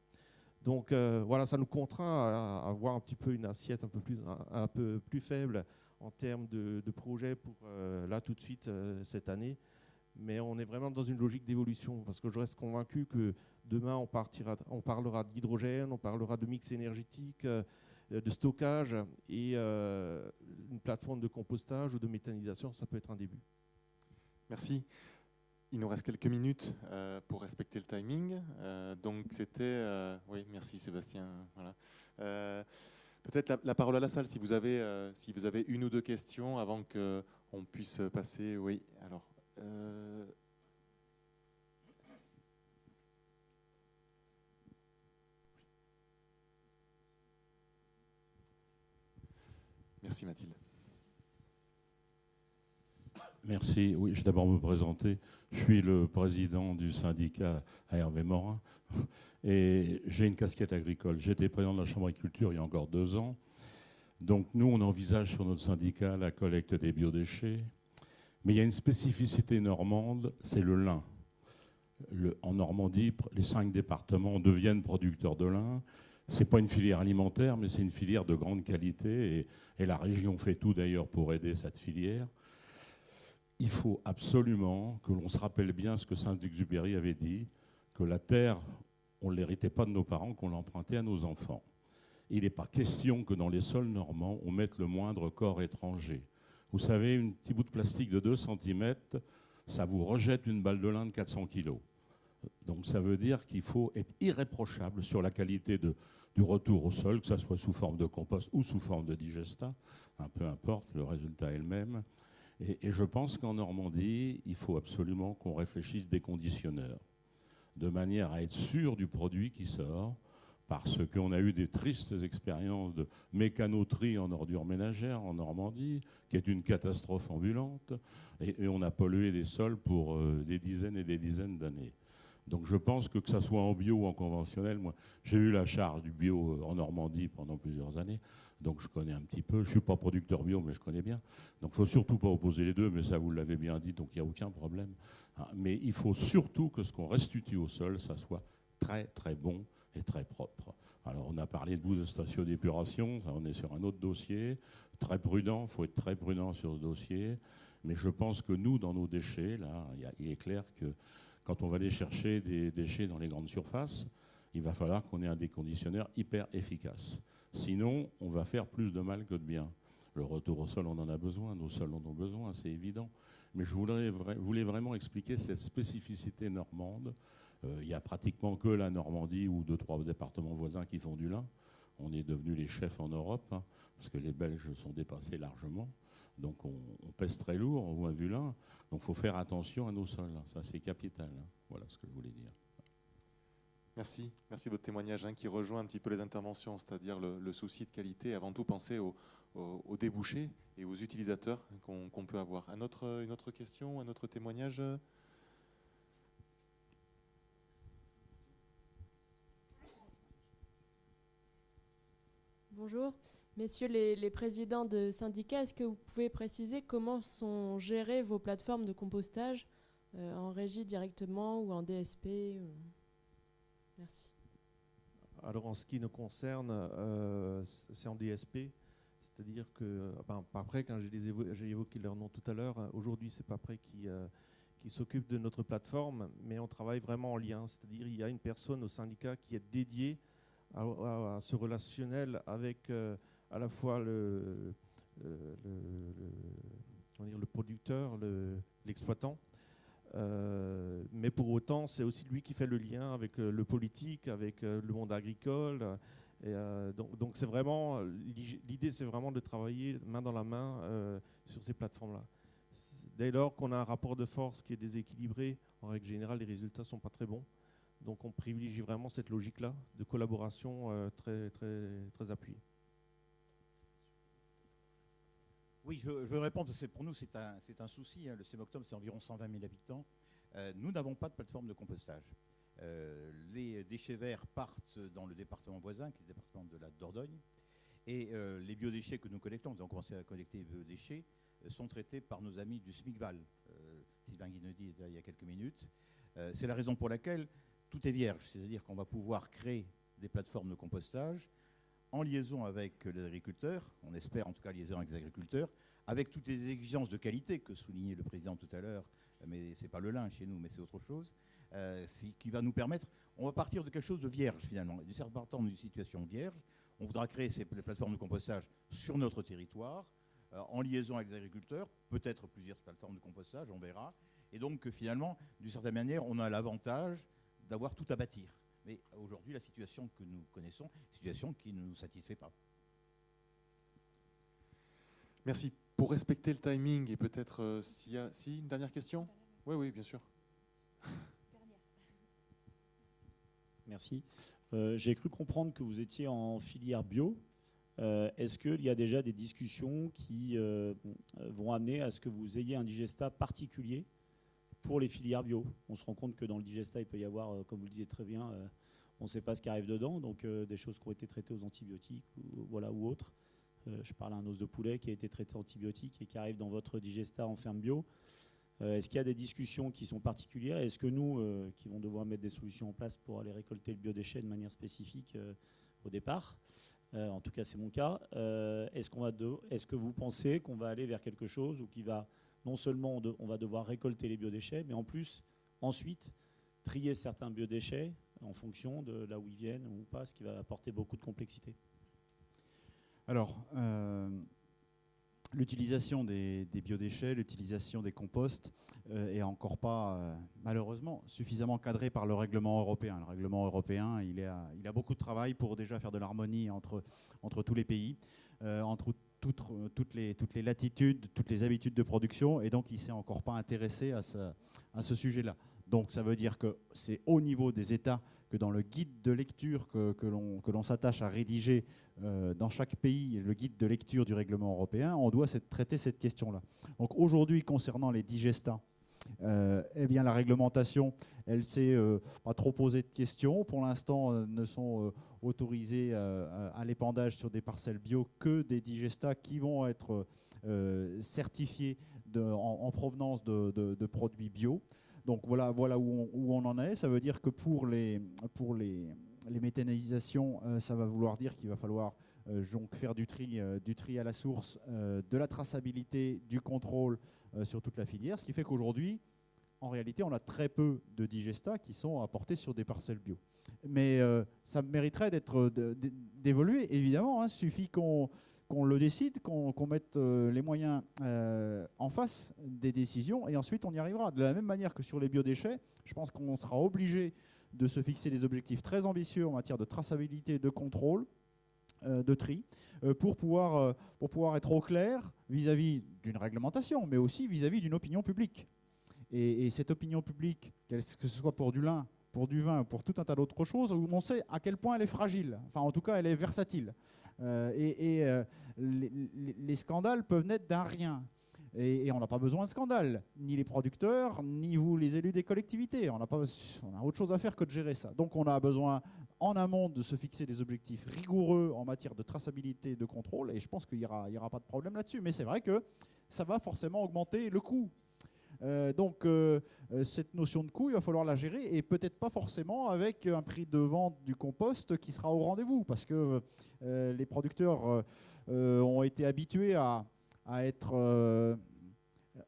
Donc voilà, ça nous contraint à avoir un petit peu une assiette un peu plus faible en termes de projets pour là tout de suite cette année. Mais on est vraiment dans une logique d'évolution parce que je reste convaincu que demain on parlera d'hydrogène, on parlera de mix énergétique, de stockage et une plateforme de compostage ou de méthanisation, ça peut être un début. Merci. Il nous reste quelques minutes pour respecter le timing. Donc c'était... oui, merci Sébastien. Voilà. Peut-être la parole à la salle si vous avez une ou deux questions avant qu'on puisse passer. Oui, alors... Merci Mathilde. Merci. Oui, je vais d'abord me présenter. Je suis le président du syndicat à Hervé Morin et j'ai une casquette agricole. J'étais président de la Chambre d'agriculture il y a encore 2 ans. Donc nous, on envisage sur notre syndicat la collecte des biodéchets. Mais il y a une spécificité normande, c'est le lin. En Normandie, les 5 départements deviennent producteurs de lin. Ce n'est pas une filière alimentaire, mais c'est une filière de grande qualité et la région fait tout d'ailleurs pour aider cette filière. Il faut absolument que l'on se rappelle bien ce que Saint-Exupéry avait dit, que la terre, on ne l'héritait pas de nos parents, qu'on l'empruntait à nos enfants. Il n'est pas question que dans les sols normands, on mette le moindre corps étranger. Vous savez, un petit bout de plastique de 2 cm, ça vous rejette une balle de lin de 400 kg. Donc ça veut dire qu'il faut être irréprochable sur la qualité du retour au sol, que ce soit sous forme de compost ou sous forme de digesta, peu importe, le résultat est le même. Et je pense qu'en Normandie, il faut absolument qu'on réfléchisse des conditionneurs, de manière à être sûr du produit qui sort, parce qu'on a eu des tristes expériences de mécanoterie en ordures ménagères en Normandie, qui est une catastrophe ambulante, et on a pollué les sols pour des dizaines et des dizaines d'années. Donc je pense que ça soit en bio ou en conventionnel, moi j'ai eu la charge du bio en Normandie pendant plusieurs années, donc je connais un petit peu. Je ne suis pas producteur bio, mais je connais bien. Donc il ne faut surtout pas opposer les deux, mais ça vous l'avez bien dit, donc il n'y a aucun problème. Mais il faut surtout que ce qu'on restitue au sol, ça soit très très bon et très propre. Alors on a parlé de bout de station d'épuration, on est sur un autre dossier, très prudent, il faut être très prudent sur ce dossier, mais je pense que nous, dans nos déchets, là, il est clair que quand on va aller chercher des déchets dans les grandes surfaces, il va falloir qu'on ait un déconditionneur hyper efficace. Sinon, on va faire plus de mal que de bien. Le retour au sol, on en a besoin, nos sols en ont besoin, c'est évident. Mais je voulais vraiment expliquer cette spécificité normande. Il n'y a pratiquement que la Normandie ou 2-3 départements voisins qui font du lin. On est devenus les chefs en Europe, hein, parce que les Belges sont dépassés largement. Donc on pèse très lourd, ou un vilain. Donc il faut faire attention à nos sols. Hein. Ça, c'est capital. Hein. Voilà ce que je voulais dire. Merci de votre témoignage qui rejoint un petit peu les interventions, c'est-à-dire le souci de qualité, avant tout penser aux débouchés et aux utilisateurs qu'on peut avoir. Une autre question, un autre témoignage? Bonjour, messieurs les présidents de syndicats, est-ce que vous pouvez préciser comment sont gérées vos plateformes de compostage en régie directement ou en DSP Merci. Alors en ce qui nous concerne, c'est en DSP, c'est-à-dire que Paprec, quand j'ai évoqué leur nom tout à l'heure, aujourd'hui c'est Paprec qui s'occupe de notre plateforme, mais on travaille vraiment en lien, c'est-à-dire il y a une personne au syndicat qui est dédiée à ce relationnel avec à la fois le producteur, l'exploitant. Mais pour autant, c'est aussi lui qui fait le lien avec le politique, avec le monde agricole. Donc c'est vraiment, l'idée, c'est vraiment de travailler main dans la main sur ces plateformes-là. Dès lors qu'on a un rapport de force qui est déséquilibré, en règle générale, les résultats ne sont pas très bons. Donc on privilégie vraiment cette logique-là de collaboration très, très, très appuyée. Oui, je veux répondre, parce que pour nous c'est un souci. Hein. Le Sémoctom, c'est environ 120 000 habitants. Nous n'avons pas de plateforme de compostage. Les déchets verts partent dans le département voisin, qui est le département de la Dordogne. Et les biodéchets que nous collectons, nous avons commencé à collecter les biodéchets, sont traités par nos amis du SMICVAL. Sylvain Guinaudy était là il y a quelques minutes. C'est la raison pour laquelle tout est vierge, c'est-à-dire qu'on va pouvoir créer des plateformes de compostage en liaison avec les agriculteurs, on espère en tout cas liaison avec les agriculteurs, avec toutes les exigences de qualité que soulignait le président tout à l'heure, mais ce n'est pas le lin chez nous, mais c'est autre chose, qui va nous permettre, on va partir de quelque chose de vierge finalement, et de partant d'une situation vierge, on voudra créer ces plateformes de compostage sur notre territoire, en liaison avec les agriculteurs, peut-être plusieurs plateformes de compostage, on verra, et donc finalement, d'une certaine manière, on a l'avantage d'avoir tout à bâtir. Mais aujourd'hui, la situation que nous connaissons, situation qui ne nous satisfait pas. Merci. Pour respecter le timing et peut-être si une dernière question. Oui, bien sûr. Merci. J'ai cru comprendre que vous étiez en filière bio. Est-ce qu'il y a déjà des discussions qui vont amener à ce que vous ayez un digestat particulier pour les filières bio? On se rend compte que dans le digestat, il peut y avoir, comme vous le disiez très bien, on ne sait pas ce qui arrive dedans, donc des choses qui ont été traitées aux antibiotiques ou autres. Je parle à un os de poulet qui a été traité antibiotiques et qui arrive dans votre digestat en ferme bio. Est-ce qu'il y a des discussions qui sont particulières? Est-ce que nous, qui vont devoir mettre des solutions en place pour aller récolter le biodéchet de manière spécifique au départ, en tout cas c'est mon cas, est-ce que vous pensez qu'on va aller vers quelque chose où qui va, non seulement on va devoir récolter les biodéchets, mais en plus, ensuite, trier certains biodéchets en fonction de là où ils viennent ou pas, ce qui va apporter beaucoup de complexité? Alors, l'utilisation des biodéchets, l'utilisation des composts est encore pas, malheureusement, suffisamment cadrée par le règlement européen. Le règlement européen, il a beaucoup de travail pour déjà faire de l'harmonie entre tous les pays, entre toutes les latitudes, toutes les habitudes de production, et donc il ne s'est encore pas intéressé à ce sujet-là. Donc ça veut dire que c'est au niveau des États que dans le guide de lecture que l'on s'attache à rédiger dans chaque pays, le guide de lecture du règlement européen, on doit traiter cette question-là. Donc aujourd'hui, concernant les digestats, eh bien la réglementation, elle s'est pas trop posé de questions. Pour l'instant, ne sont autorisés à l'épandage sur des parcelles bio que des digestats qui vont être certifiés en provenance de produits bio. Donc voilà où on en est. Ça veut dire que pour les méthanisations, ça va vouloir dire qu'il va falloir donc faire du tri à la source, de la traçabilité, du contrôle sur toute la filière. Ce qui fait qu'aujourd'hui, en réalité, on a très peu de digestats qui sont apportés sur des parcelles bio. Mais ça mériterait d'évoluer, évidemment. Il suffit qu'on le décide, qu'on mette les moyens en face des décisions, et ensuite on y arrivera. De la même manière que sur les biodéchets, je pense qu'on sera obligé de se fixer des objectifs très ambitieux en matière de traçabilité et de contrôle, de tri, pour pouvoir être au clair vis-à-vis d'une réglementation, mais aussi vis-à-vis d'une opinion publique. Et cette opinion publique, que ce soit pour du lin, pour du vin, pour tout un tas d'autres choses, où on sait à quel point elle est fragile. Enfin, en tout cas, elle est versatile. Les scandales peuvent naître d'un rien. Et on n'a pas besoin de scandales, ni les producteurs, ni vous, les élus des collectivités. On a autre chose à faire que de gérer ça. Donc on a besoin, en amont, de se fixer des objectifs rigoureux en matière de traçabilité et de contrôle. Et je pense qu'il n'y aura pas de problème là-dessus. Mais c'est vrai que ça va forcément augmenter le coût. Cette notion de coût, il va falloir la gérer, et peut-être pas forcément avec un prix de vente du compost qui sera au rendez-vous, parce que les producteurs ont été habitués à être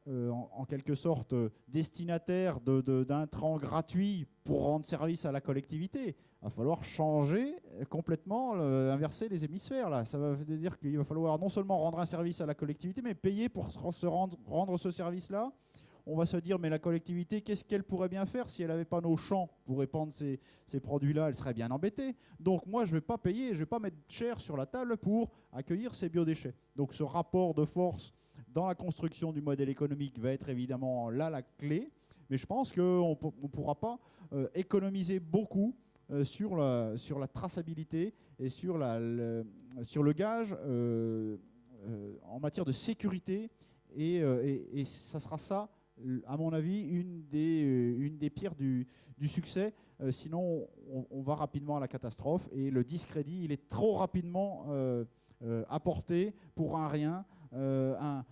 en quelque sorte destinataires d'intrants gratuits pour rendre service à la collectivité. Il va falloir changer complètement, inverser les hémisphères. Là. Ça veut dire qu'il va falloir non seulement rendre un service à la collectivité, mais payer pour rendre ce service-là. On va se dire, mais la collectivité, qu'est-ce qu'elle pourrait bien faire si elle n'avait pas nos champs pour répandre ces produits-là? Elle serait bien embêtée. Donc moi, je ne vais pas payer, je ne vais pas mettre cher sur la table pour accueillir ces biodéchets. Donc ce rapport de force dans la construction du modèle économique va être évidemment là la clé. Mais je pense qu'on ne pourra pas économiser beaucoup sur la traçabilité et sur le gage en matière de sécurité. Et ça sera ça, à mon avis, une des pierres du succès. Sinon, on va rapidement à la catastrophe, et le discrédit, il est trop rapidement apporté pour un rien. Un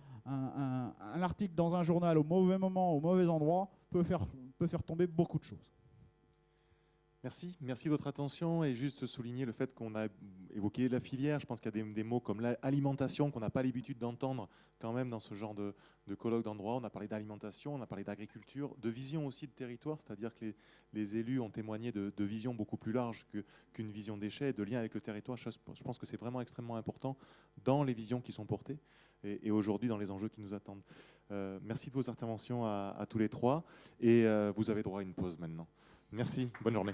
article dans un journal au mauvais moment, au mauvais endroit, peut faire tomber beaucoup de choses. Merci de votre attention, et juste souligner le fait qu'on a évoqué la filière. Je pense qu'il y a des mots comme l'alimentation qu'on n'a pas l'habitude d'entendre quand même dans ce genre de colloque d'endroit. On a parlé d'alimentation, on a parlé d'agriculture, de vision aussi de territoire, c'est-à-dire que les élus ont témoigné de vision beaucoup plus large qu'une vision déchets, et de lien avec le territoire. Je pense que c'est vraiment extrêmement important dans les visions qui sont portées et aujourd'hui dans les enjeux qui nous attendent. Merci de vos interventions à tous les trois, et vous avez droit à une pause maintenant. Merci, bonne journée.